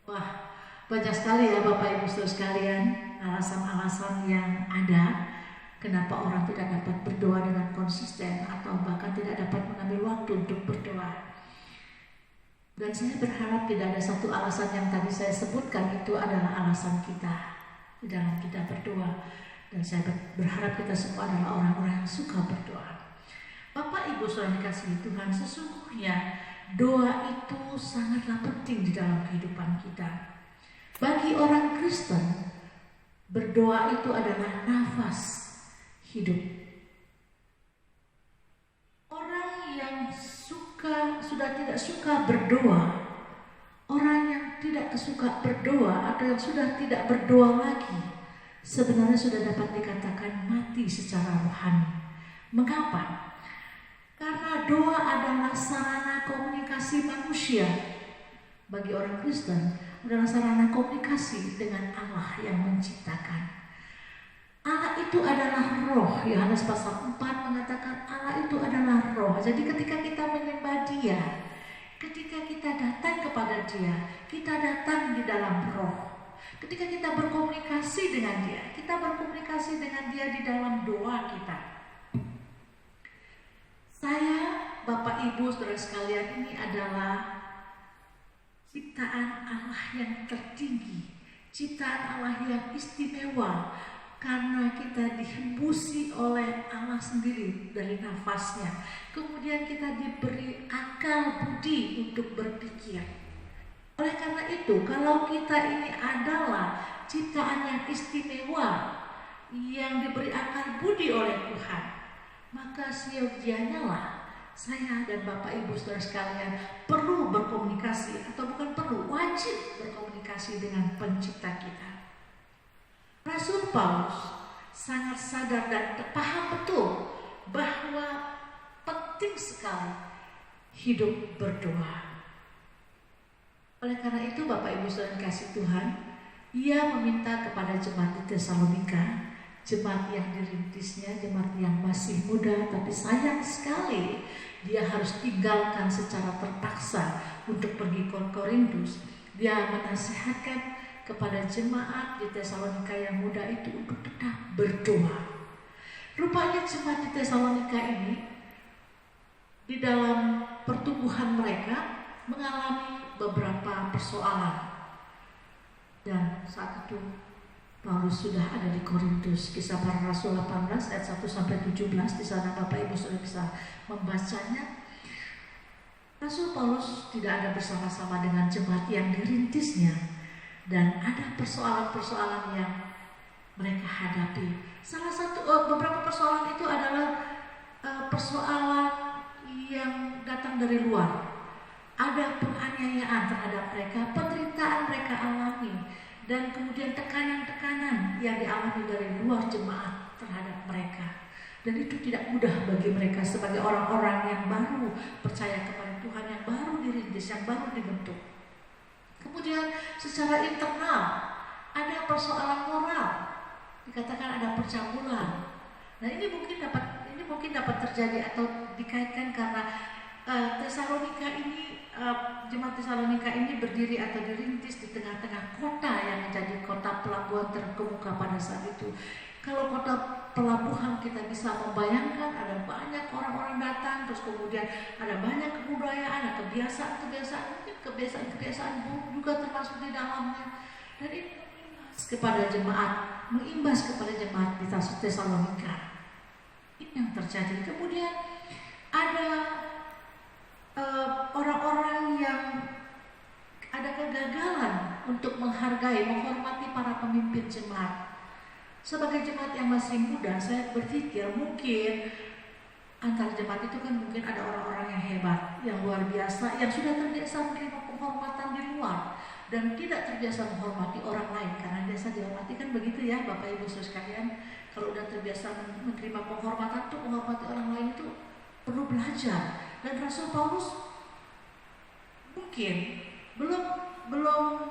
Wah, banyak sekali ya Bapak Ibu Saudara sekalian alasan-alasan yang ada Kenapa orang tidak dapat berdoa dengan konsisten atau bahkan tidak dapat mengambil waktu untuk berdoa. Dan saya berharap tidak ada satu alasan yang tadi saya sebutkan itu adalah alasan kita di dalam kita berdoa. Dan saya berharap kita semua adalah orang-orang yang suka berdoa. Bapak Ibu saudara dikasihi Tuhan, sesungguhnya doa itu sangatlah penting di dalam kehidupan kita. Bagi orang Kristen, berdoa itu adalah nafas hidup. Orang yang sudah tidak suka berdoa, orang yang tidak suka berdoa atau yang sudah tidak berdoa lagi, sebenarnya sudah dapat dikatakan mati secara rohani. Mengapa? Karena doa adalah sarana komunikasi manusia. Bagi orang Kristen adalah sarana komunikasi dengan Allah yang menciptakan. Allah itu adalah roh. Yohanes pasal 4 mengatakan Allah itu adalah roh. Jadi ketika kita menyembah Dia, ketika kita datang kepada Dia, kita datang di dalam roh. Ketika kita berkomunikasi dengan Dia, kita berkomunikasi dengan Dia di dalam doa kita. Saya, Bapak Ibu, saudara sekalian, ini adalah ciptaan Allah yang tertinggi, ciptaan Allah yang istimewa, karena kita dihembusi oleh Allah sendiri dari nafasnya. Kemudian kita diberi akal budi untuk berpikir. Oleh karena itu, kalau kita ini adalah ciptaan yang istimewa yang diberi akal budi oleh Tuhan, maka siogianya lah saya dan Bapak Ibu saudara sekalian perlu berkomunikasi, atau bukan perlu, wajib berkomunikasi dengan pencipta kita. Rasul Paulus sangat sadar dan paham betul bahwa penting sekali hidup berdoa. Oleh karena itu Bapak Ibu saudara kasih Tuhan, ia meminta kepada jemaat di Tesalonika, jemaat yang dirintisnya, jemaat yang masih muda, tapi sayang sekali dia harus tinggalkan secara terpaksa untuk pergi ke Korintus. Dia menasihatkan kepada jemaat di Tesalonika yang muda itu untuk tetap berdoa. Rupanya jemaat di Tesalonika ini di dalam pertumbuhan mereka mengalami beberapa persoalan. Dan saat itu Paulus sudah ada di Korintus. Kisah Para Rasul 18 ayat 1 sampai 17, di sana Bapak Ibu sudah bisa membacanya. Rasul Paulus tidak ada bersama-sama dengan jemaat yang dirintisnya, dan ada persoalan-persoalan yang mereka hadapi. Salah satu beberapa persoalan itu adalah persoalan yang datang dari luar. Ada penganiayaan terhadap mereka, penderitaan mereka alami, dan kemudian tekanan-tekanan yang dialami dari luar jemaat terhadap mereka. Dan itu tidak mudah bagi mereka sebagai orang-orang yang baru percaya kepada Tuhan, yang baru dirintis, yang baru dibentuk. Kemudian secara internal ada persoalan moral, dikatakan ada percabulan. Nah ini mungkin dapat terjadi atau dikaitkan karena Tesalonika ini, jemaat Tesalonika ini berdiri atau dirintis di tengah-tengah kota yang menjadi kota pelabuhan terkemuka pada saat itu. Kalau kota pelabuhan kita bisa membayangkan ada banyak orang-orang datang, terus kemudian ada banyak kebudayaan, ada kebiasaan buruk juga termasuk di dalamnya. Dan ini mengimbas kepada jemaat di Tesalonika. Ini yang terjadi. Kemudian ada orang-orang yang ada kegagalan untuk menghargai, menghormati para pemimpin jemaat. Sebagai jemaat yang masih muda, saya berpikir mungkin antar jemaat itu kan mungkin ada orang-orang yang hebat, yang luar biasa, yang sudah terbiasa menerima penghormatan di luar dan tidak terbiasa menghormati orang lain, karena biasa dihormati kan begitu ya Bapak Ibu saudara sekalian. Kalau sudah terbiasa menerima penghormatan tuh, menghormati orang lain itu perlu belajar. Dan Rasul Paulus mungkin belum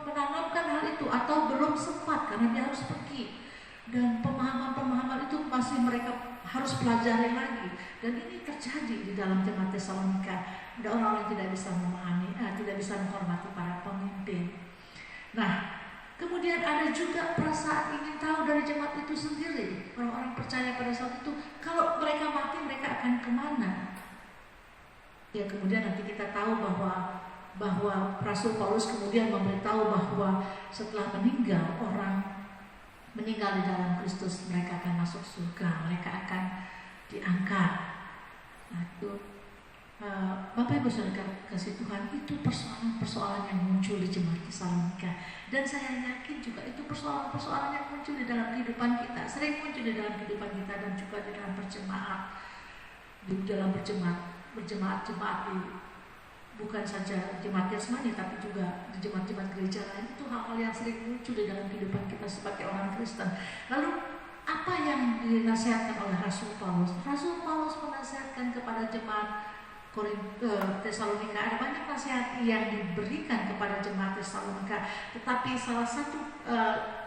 menanamkan hal itu, atau belum sempat karena dia harus pergi. Dan pemahaman-pemahaman itu masih mereka harus pelajari lagi. Dan ini terjadi di dalam jemaat Tesalonika. Ada orang yang tidak bisa memahami, tidak bisa menghormati para pemimpin. Nah, Kemudian ada juga perasaan ingin tahu dari jemaat itu sendiri. Orang-orang percaya pada saat itu, kalau mereka mati mereka akan kemana? Ya kemudian nanti kita tahu bahwa Rasul Paulus kemudian memberitahu bahwa setelah meninggal, orang meninggal di dalam Kristus, mereka akan masuk surga, mereka akan diangkat. Nah, itu Bapak Ibu Saudara kasih Tuhan, itu persoalan-persoalan yang muncul di jemaat Tesalonika, dan saya yakin juga itu persoalan-persoalan yang muncul di dalam kehidupan kita, sering muncul di dalam kehidupan kita dan juga di dalam berjemaat, berjemaat di bukan saja jemaat Yasmani tapi juga di jemaat-jemaat gereja lain. Itu hal-hal yang sering muncul di dalam kehidupan kita sebagai orang Kristen. Lalu apa yang dinasihatkan oleh Rasul Paulus? Rasul Paulus menasihatkan kepada jemaat Tesalonika, ada banyak nasihat yang diberikan kepada jemaat Tesalonika, tetapi salah satu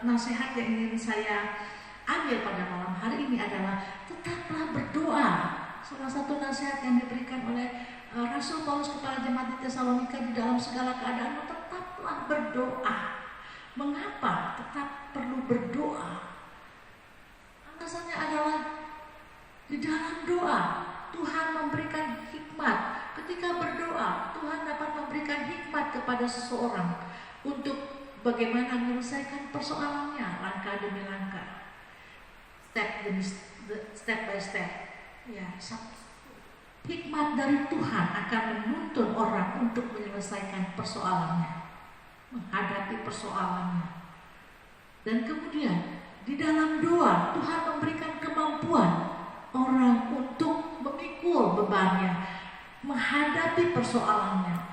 nasihat yang ingin saya ambil pada malam hari ini adalah tetaplah berdoa. Salah satu nasihat yang diberikan oleh Rasul Paulus kepada jemaat di Tesalonika, di dalam segala keadaan tetaplah berdoa. Mengapa tetap perlu berdoa? Alasannya adalah di dalam doa Tuhan memberikan hikmat. Ketika berdoa, Tuhan dapat memberikan hikmat kepada seseorang untuk bagaimana menyelesaikan persoalannya langkah demi langkah, step by step. Ya, hikmat dari Tuhan akan menuntun orang untuk menyelesaikan persoalannya, menghadapi persoalannya. Dan kemudian di dalam doa Tuhan memberikan kemampuan orang untuk memikul bebannya, menghadapi persoalannya,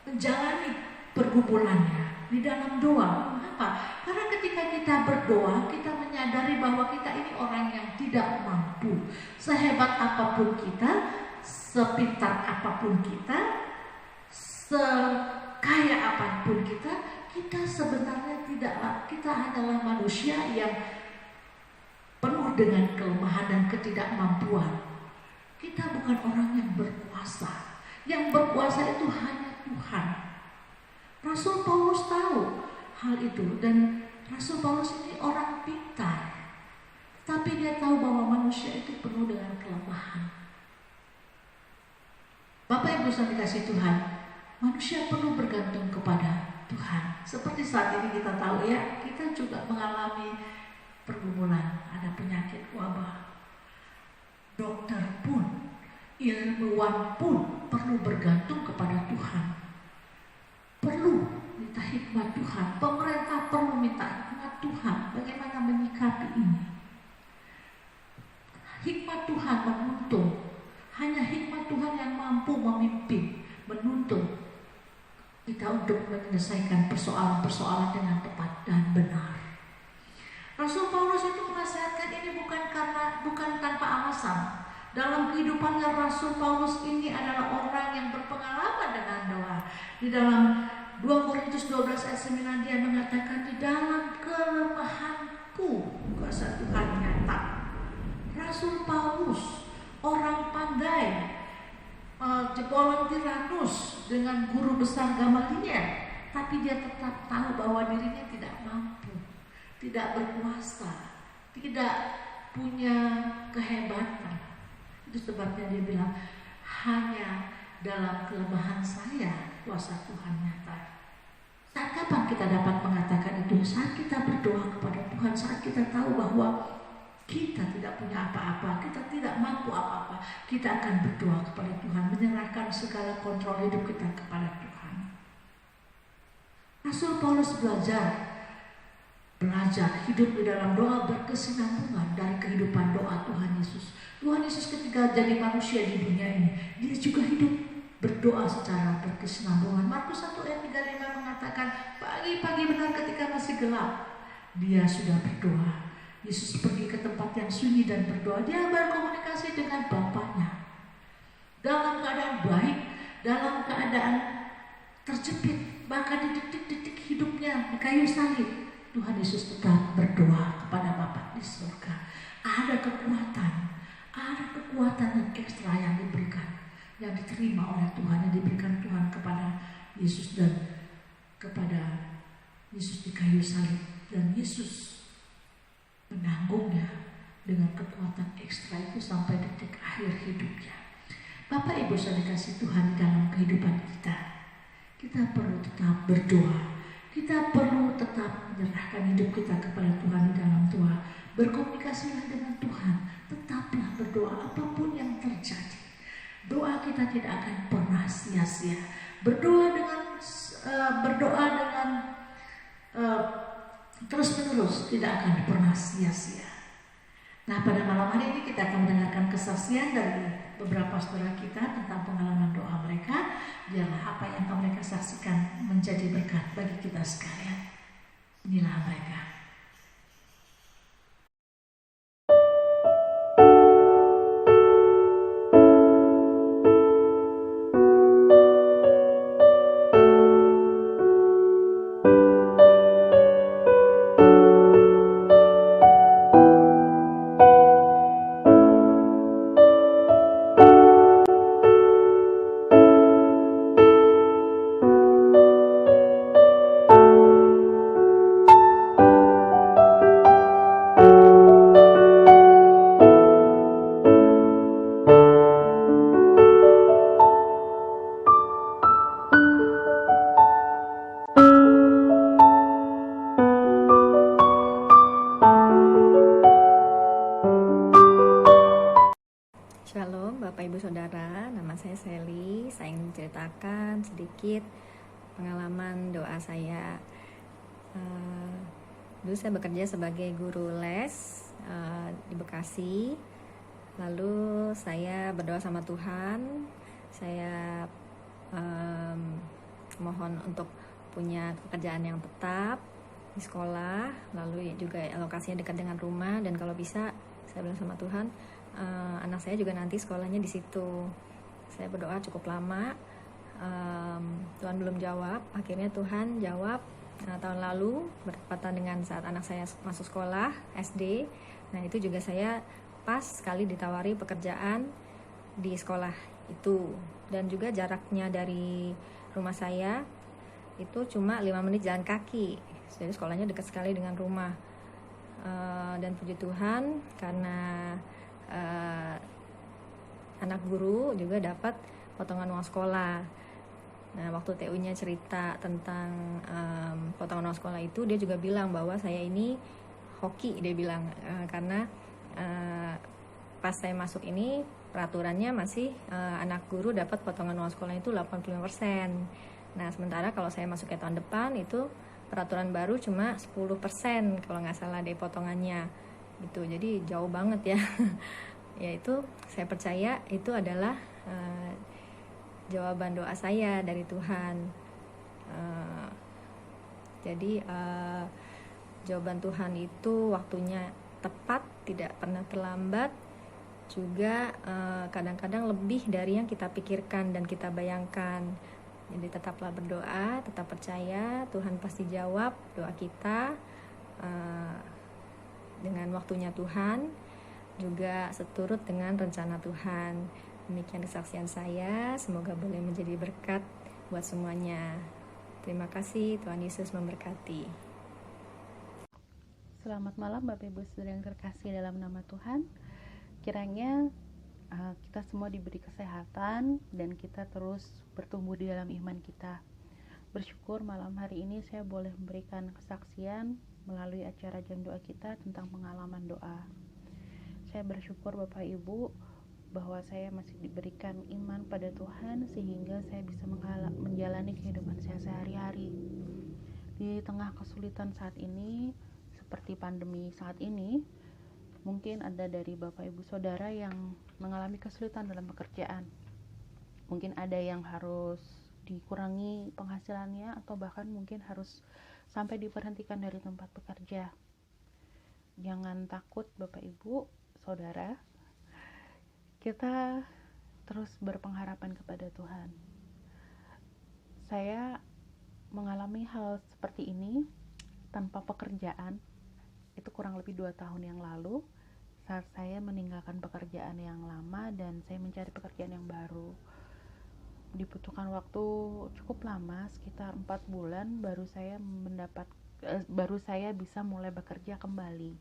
menjalani pergumulannya di dalam doa. Mengapa? Karena ketika kita berdoa, kita menyadari bahwa kita ini orang yang tidak mampu. Sehebat apapun kita, sepintar apapun kita, sekaya apapun kita sebenarnya tidaklah, kita adalah manusia yang penuh dengan kelemahan dan ketidakmampuan. Kita bukan orang yang berkuasa. Yang berkuasa itu hanya Tuhan. Rasul Paulus tahu hal itu, dan Rasul Paulus ini orang pintar, tapi dia tahu bahwa manusia itu penuh dengan kelemahan. Bapak Ibu yang dikasih Tuhan, manusia perlu bergantung kepada Tuhan. Seperti saat ini kita tahu ya, kita juga mengalami pergumulan, ada penyakit wabah. Dokter pun, ilmuwan pun perlu bergantung kepada Tuhan. Perlu minta hikmat Tuhan. Pemerintah perlu minta hikmat Tuhan. Bagaimana menyikapi ini? Hikmat Tuhan menuntun. Hanya hikmat Tuhan yang mampu memimpin, menuntun kita untuk menyelesaikan persoalan-persoalan dengan tepat dan benar. Rasul Paulus itu menasihatkan ini bukan tanpa alasan. Dalam kehidupannya Rasul Paulus ini adalah orang yang berpengalaman dengan doa. Di dalam 2 Korintus 12 ayat 9 dia mengatakan, di dalam kelemahanku kuasa Tuhan nyata. Rasul Paulus orang pandai, jebolan Tiranus dengan guru besar Gamaliel, tapi dia tetap tahu bahwa dirinya tidak mampu, tidak berkuasa, tidak punya kehebatan. Itu sebabnya dia bilang, hanya dalam kelemahan saya kuasa Tuhan nyata. Saat kapan kita dapat mengatakan itu? Saat kita berdoa kepada Tuhan, saat kita tahu bahwa kita tidak punya apa-apa, kita tidak mampu apa-apa, kita akan berdoa kepada Tuhan, menyerahkan segala kontrol hidup kita kepada Tuhan. Rasul Paulus belajar hidup di dalam doa, berkesinambungan dari kehidupan doa Tuhan Yesus. Tuhan Yesus ketika jadi manusia di dunia ini, dia juga hidup berdoa secara berkesinambungan. Markus 1 ayat 35 mengatakan, pagi-pagi benar ketika masih gelap, dia sudah berdoa. Yesus pergi ke tempat yang sunyi dan berdoa. Dia berkomunikasi dengan Bapaknya. Dalam keadaan baik, dalam keadaan terjepit, bahkan di detik-detik hidupnya di kayu salib, Tuhan Yesus tetap berdoa kepada Bapa di surga. Ada kekuatan yang ekstra yang diberikan, yang diterima oleh Tuhan, yang diberikan Tuhan kepada Yesus. Dan kepada Yesus di kayu salib, dan Yesus menanggungnya dengan kekuatan ekstra itu sampai detik akhir hidupnya. Bapak Ibu saudara kasih Tuhan, dalam kehidupan kita perlu tetap berdoa. Kita perlu tetap menyerahkan hidup kita kepada Tuhan di dalam doa. Berkomunikasilah dengan Tuhan, tetaplah berdoa apapun yang terjadi. Doa kita tidak akan pernah sia-sia. Berdoa dengan terus-menerus tidak akan pernah sia-sia. Nah, pada malam hari ini kita akan mendengarkan kesaksian dari beberapa saudara kita tentang pengalaman doa mereka. Biarlah apa yang akan mereka saksikan menjadi berkat bagi kita sekalian. Inilah mereka. Shalom Bapak Ibu Saudara, nama saya Sally. Saya ingin menceritakan sedikit pengalaman doa saya. Dulu saya bekerja sebagai guru les di Bekasi. Lalu saya berdoa sama Tuhan. Saya mohon untuk punya pekerjaan yang tetap di sekolah. Lalu juga lokasinya dekat dengan rumah, dan kalau bisa saya bilang sama Tuhan, anak saya juga nanti sekolahnya di situ. Saya berdoa cukup lama, Tuhan belum jawab. Akhirnya Tuhan jawab tahun lalu, bertepatan dengan saat anak saya masuk sekolah SD. Nah, itu juga saya pas sekali ditawari pekerjaan di sekolah itu, dan juga jaraknya dari rumah saya itu cuma 5 menit jalan kaki. Jadi sekolahnya dekat sekali dengan rumah. Dan puji Tuhan, karena anak guru juga dapat potongan uang sekolah. Nah, waktu TU-nya cerita tentang potongan uang sekolah itu, dia juga bilang bahwa saya ini hoki, dia bilang, karena pas saya masuk ini peraturannya masih anak guru dapat potongan uang sekolah itu 85%. Nah, sementara kalau saya masuk ke tahun depan itu peraturan baru cuma 10% kalau nggak salah dari potongannya gitu. Jadi jauh banget ya. Yaitu saya percaya itu adalah jawaban doa saya dari Tuhan. Jadi jawaban Tuhan itu waktunya tepat, tidak pernah terlambat, juga kadang-kadang lebih dari yang kita pikirkan dan kita bayangkan. Jadi tetaplah berdoa, tetap percaya Tuhan pasti jawab doa kita dengan waktunya Tuhan, juga seturut dengan rencana Tuhan. Demikian kesaksian saya, semoga boleh menjadi berkat buat semuanya. Terima kasih, Tuhan Yesus memberkati. Selamat malam Bapak Ibu Saudara yang terkasih dalam nama Tuhan. Kiranya kita semua diberi kesehatan dan kita terus bertumbuh di dalam iman kita. Bersyukur malam hari ini saya boleh memberikan kesaksian melalui acara jam doa kita tentang pengalaman doa. Saya bersyukur Bapak Ibu bahwa saya masih diberikan iman pada Tuhan sehingga saya bisa menjalani kehidupan saya sehari-hari. Di tengah kesulitan saat ini, seperti pandemi saat ini, mungkin ada dari Bapak Ibu Saudara yang mengalami kesulitan dalam pekerjaan. Mungkin ada yang harus dikurangi penghasilannya, atau bahkan mungkin harus sampai diberhentikan dari tempat bekerja. Jangan takut Bapak Ibu Saudara, kita terus berpengharapan kepada Tuhan. Saya mengalami hal seperti ini tanpa pekerjaan itu kurang lebih 2 tahun yang lalu, saat saya meninggalkan pekerjaan yang lama dan saya mencari pekerjaan yang baru. dibutuhkan waktu cukup lama, sekitar 4 bulan baru saya bisa mulai bekerja kembali.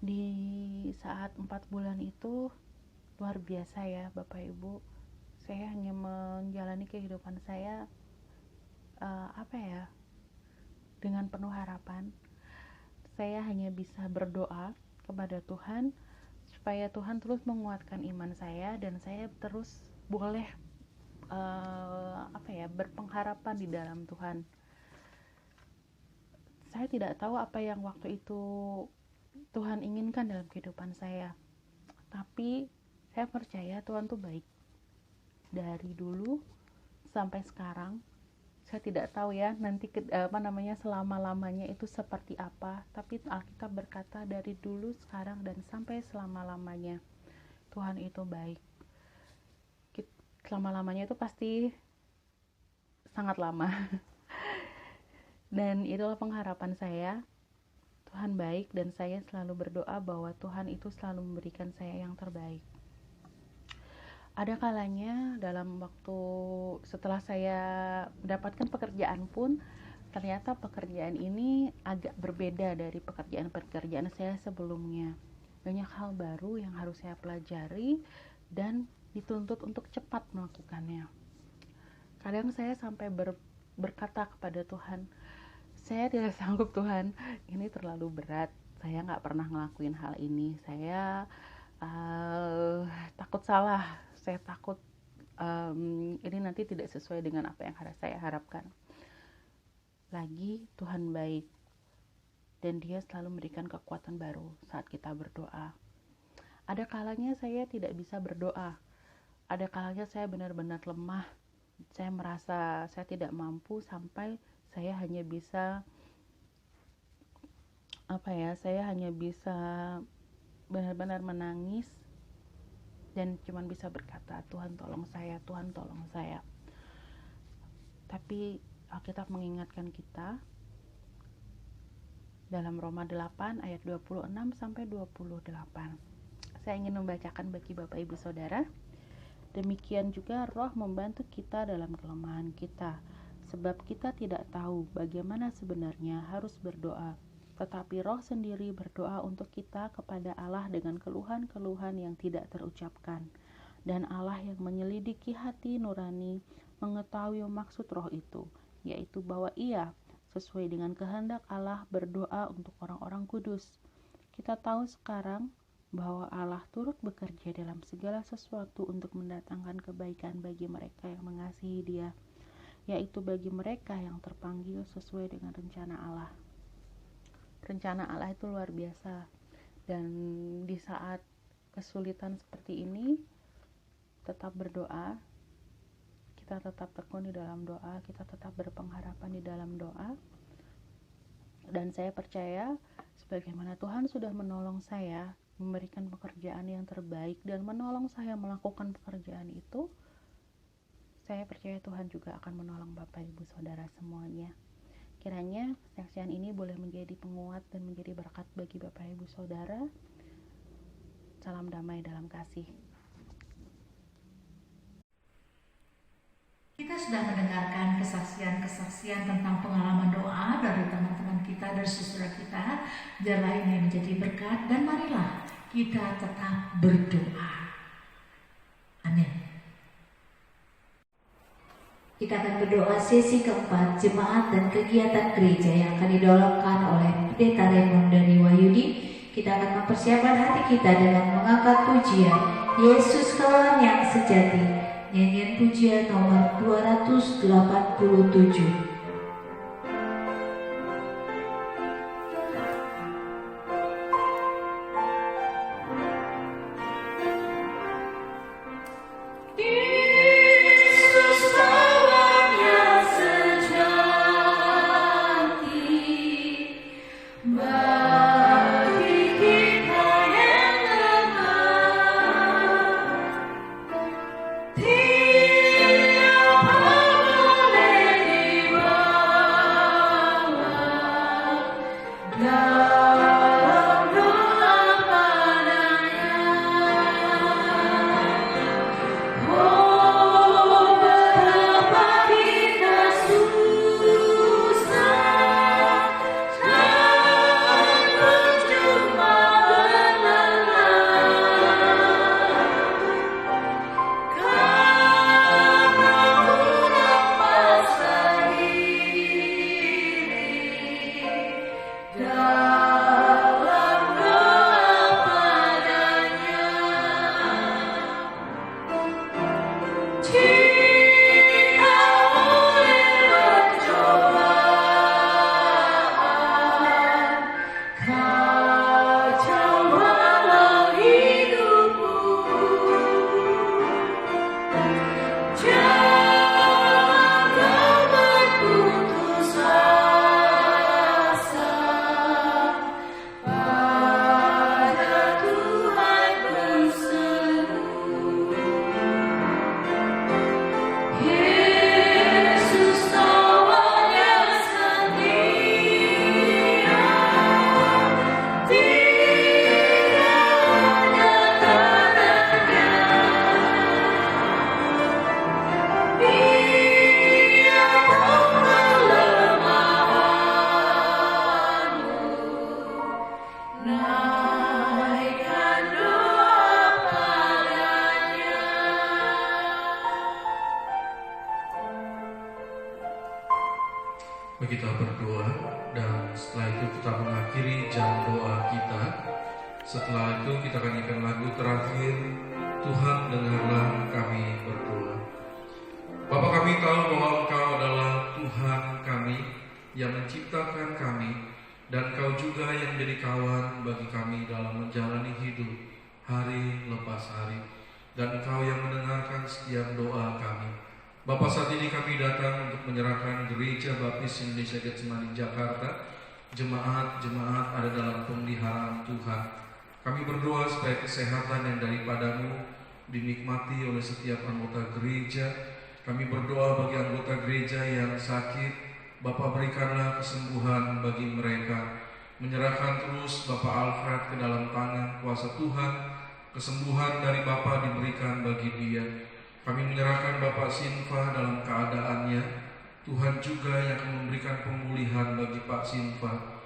Di saat 4 bulan itu luar biasa ya Bapak Ibu, saya hanya menjalani kehidupan saya dengan penuh harapan. Saya hanya bisa berdoa kepada Tuhan supaya Tuhan terus menguatkan iman saya dan saya terus boleh berpengharapan di dalam Tuhan. Saya tidak tahu apa yang waktu itu Tuhan inginkan dalam kehidupan saya, tapi saya percaya Tuhan tuh baik. Dari dulu sampai sekarang, saya tidak tahu ya nanti selama-lamanya itu seperti apa, tapi Alkitab berkata dari dulu, sekarang, dan sampai selama-lamanya Tuhan itu baik. Selama-lamanya itu pasti sangat lama. Dan itulah pengharapan saya, Tuhan baik, dan saya selalu berdoa bahwa Tuhan itu selalu memberikan saya yang terbaik. Ada kalanya dalam waktu setelah saya mendapatkan pekerjaan pun, ternyata pekerjaan ini agak berbeda dari pekerjaan saya sebelumnya. Banyak hal baru yang harus saya pelajari dan dituntut untuk cepat melakukannya. Kadang saya sampai berkata kepada Tuhan, saya tidak sanggup Tuhan, ini terlalu berat, saya gak pernah ngelakuin hal ini, saya takut salah, saya takut ini nanti tidak sesuai dengan apa yang saya harapkan. Lagi Tuhan baik dan Dia selalu memberikan kekuatan baru saat kita berdoa. Ada kalanya saya tidak bisa berdoa, ada kalanya saya benar-benar lemah, saya merasa saya tidak mampu sampai saya hanya bisa benar-benar menangis dan cuman bisa berkata, Tuhan tolong saya, Tuhan tolong saya. Tapi Alkitab mengingatkan kita dalam Roma 8 ayat 26 sampai 28. Saya ingin membacakan bagi Bapak Ibu Saudara. Demikian juga Roh membantu kita dalam kelemahan kita, sebab kita tidak tahu bagaimana sebenarnya harus berdoa, tetapi Roh sendiri berdoa untuk kita kepada Allah dengan keluhan-keluhan yang tidak terucapkan. Dan Allah yang menyelidiki hati nurani mengetahui maksud Roh itu, yaitu bahwa Ia sesuai dengan kehendak Allah berdoa untuk orang-orang kudus. Kita tahu sekarang bahwa Allah turut bekerja dalam segala sesuatu untuk mendatangkan kebaikan bagi mereka yang mengasihi Dia, yaitu bagi mereka yang terpanggil sesuai dengan rencana Allah. Rencana Allah itu luar biasa, dan di saat kesulitan seperti ini tetap berdoa, kita tetap tekun di dalam doa, kita tetap berpengharapan di dalam doa. Dan saya percaya sebagaimana Tuhan sudah menolong saya memberikan pekerjaan yang terbaik dan menolong saya melakukan pekerjaan itu, saya percaya Tuhan juga akan menolong Bapak Ibu Saudara semuanya. Kiranya kesaksian ini boleh menjadi penguat dan menjadi berkat bagi Bapak Ibu Saudara. Salam damai dalam kasih. Kita sudah mendengarkan kesaksian-kesaksian tentang pengalaman doa dari teman-teman kita, dari saudara kita. Biarlah ini menjadi berkat dan marilah kita tetap berdoa. Amin. Kita akan berdoa sesi keempat, jemaat dan kegiatan gereja yang akan didolakan oleh Pendeta Raymond dari Wahyudi. Kita akan mempersiapkan hati kita dengan mengangkat pujian Yesus Kawan yang Sejati, nyanyian pujian nomor 287. Tiada boleh dibuat. Setelah itu kita akan nyanyikan lagu terakhir, Tuhan dengarlah kami berdoa. Bapa, kami tahu bahwa Engkau adalah Tuhan kami yang menciptakan kami, dan Engkau juga yang menjadi kawan bagi kami dalam menjalani hidup hari lepas hari, dan Engkau yang mendengarkan setiap doa kami. Bapa, saat ini kami datang untuk menyerahkan Gereja Baptis Indonesia Getsemani Jakarta, jemaat-jemaat ada dalam pemeliharaan Tuhan. Kami berdoa supaya kesehatan yang daripadamu dinikmati oleh setiap anggota gereja. Kami berdoa bagi anggota gereja yang sakit, Bapa berikanlah kesembuhan bagi mereka. Menyerahkan terus Bapak Alfred ke dalam tangan kuasa Tuhan, kesembuhan dari Bapa diberikan bagi dia. Kami menyerahkan Bapak Sinfa dalam keadaannya, Tuhan juga yang akan memberikan pemulihan bagi Pak Sinfa.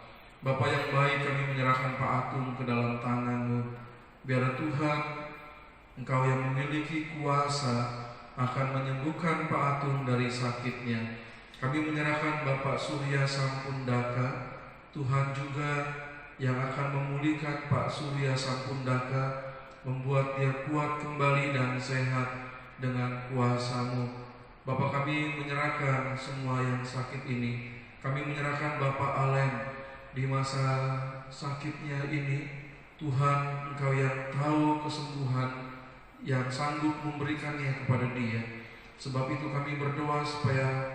Bapak yang baik, kami menyerahkan Pak Atung ke dalam tangan-Mu. Biar Tuhan, Engkau yang memiliki kuasa akan menyembuhkan Pak Atung dari sakitnya. Kami menyerahkan Bapak Surya Sampundaka, Tuhan juga yang akan memulihkan Pak Surya Sampundaka, membuat dia kuat kembali dan sehat dengan kuasa-Mu. Bapak, kami menyerahkan semua yang sakit ini. Kami menyerahkan Bapak Alem di masa sakitnya ini. Tuhan, Engkau yang tahu kesembuhan, yang sanggup memberikannya kepada dia. Sebab itu kami berdoa supaya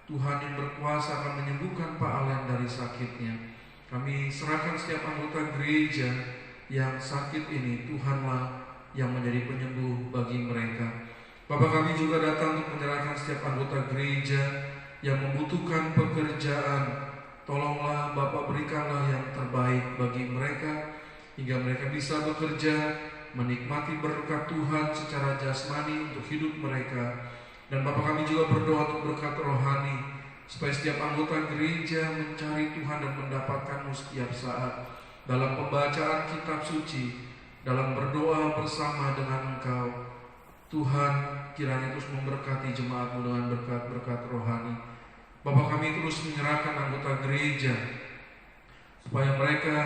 Tuhan yang berkuasa akan menyembuhkan Pak Alem dari sakitnya. Kami serahkan setiap anggota gereja yang sakit ini, Tuhanlah yang menjadi penyembuh bagi mereka. Bapak, kami juga datang untuk menyerahkan setiap anggota gereja yang membutuhkan pekerjaan. Tolonglah Bapak, berikanlah yang terbaik bagi mereka, hingga mereka bisa bekerja, menikmati berkat Tuhan secara jasmani untuk hidup mereka. Dan Bapak, kami juga berdoa untuk berkat rohani, supaya setiap anggota gereja mencari Tuhan dan mendapatkan-Mu setiap saat, dalam pembacaan kitab suci, dalam berdoa bersama dengan Engkau. Tuhan, kiranya terus memberkati jemaat-Mu dengan berkat-berkat rohani. Bapak, kami terus menyerahkan anggota gereja, supaya mereka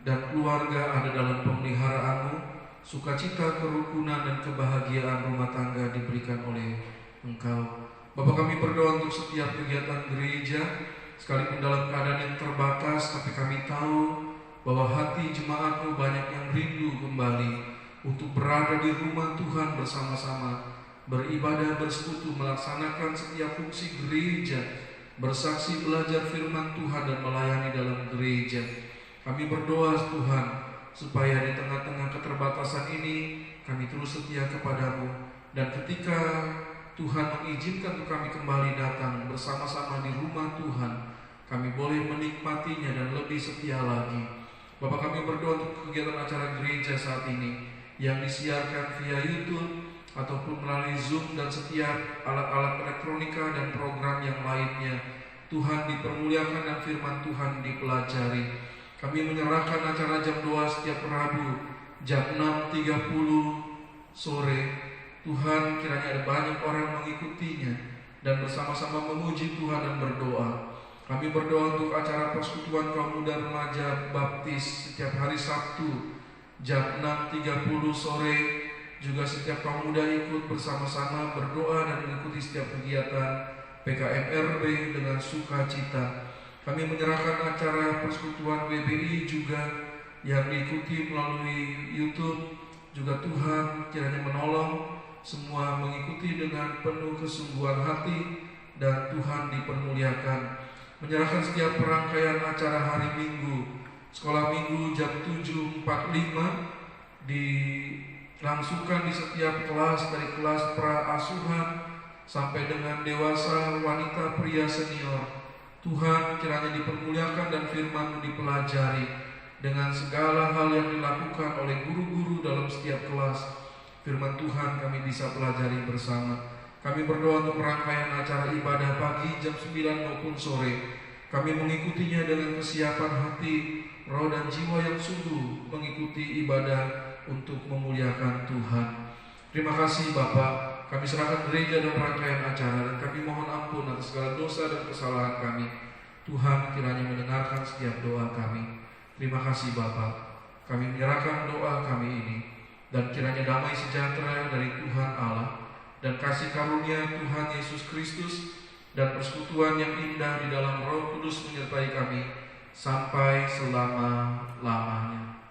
dan keluarga ada dalam pemeliharaan-Mu. Sukacita, kerukunan, dan kebahagiaan rumah tangga diberikan oleh Engkau. Bapak, kami berdoa untuk setiap kegiatan gereja, sekalipun dalam keadaan yang terbatas, tapi kami tahu bahwa hati jemaat-Mu banyak yang rindu kembali untuk berada di rumah Tuhan bersama-sama, beribadah, bersekutu, melaksanakan setiap fungsi gereja, bersaksi, belajar firman Tuhan, dan melayani dalam gereja. Kami berdoa Tuhan, supaya di tengah-tengah keterbatasan ini kami terus setia kepada-Mu, dan ketika Tuhan mengizinkan untuk kami kembali datang bersama-sama di rumah Tuhan, kami boleh menikmatinya dan lebih setia lagi. Bapak, kami berdoa untuk kegiatan acara gereja saat ini yang disiarkan via YouTube ataupun melalui Zoom dan setiap alat-alat elektronika dan program yang lainnya. Tuhan dipermuliakan dan firman Tuhan dipelajari. Kami menyerahkan acara jam 2 setiap Rabu jam 6.30 sore. Tuhan, kiranya ada banyak orang mengikutinya dan bersama-sama memuji Tuhan dan berdoa. Kami berdoa untuk acara persekutuan kaum muda remaja baptis setiap hari Sabtu jam 6.30 sore. Juga setiap kaum muda ikut bersama-sama berdoa dan mengikuti setiap kegiatan PKMRB dengan sukacita. Kami menyerahkan acara persekutuan WBI juga yang diikuti melalui YouTube. Juga Tuhan kiranya menolong semua mengikuti dengan penuh kesungguhan hati dan Tuhan dipermuliakan. Menyerahkan setiap perangkaian acara hari Minggu, sekolah Minggu jam 7.45 dilangsungkan di setiap kelas, dari kelas pra-asuhan sampai dengan dewasa, wanita, pria, senior. Tuhan kiranya dipermuliakan dan firman-Mu dipelajari dengan segala hal yang dilakukan oleh guru-guru dalam setiap kelas. Firman Tuhan kami bisa pelajari bersama. Kami berdoa untuk rangkaian acara ibadah pagi jam 9 maupun sore. Kami mengikutinya dengan kesiapan hati, roh dan jiwa yang sungguh mengikuti ibadah untuk memuliakan Tuhan. Terima kasih Bapak. Kami serahkan gereja dan rangkaian acara, dan kami mohon ampun atas segala dosa dan kesalahan kami. Tuhan kiranya mendengarkan setiap doa kami. Terima kasih Bapa. kami menyerahkan doa kami ini, dan kiranya damai sejahtera dari Tuhan Allah dan kasih karunia Tuhan Yesus Kristus dan persekutuan yang indah di dalam Roh Kudus menyertai kami sampai selama-lamanya.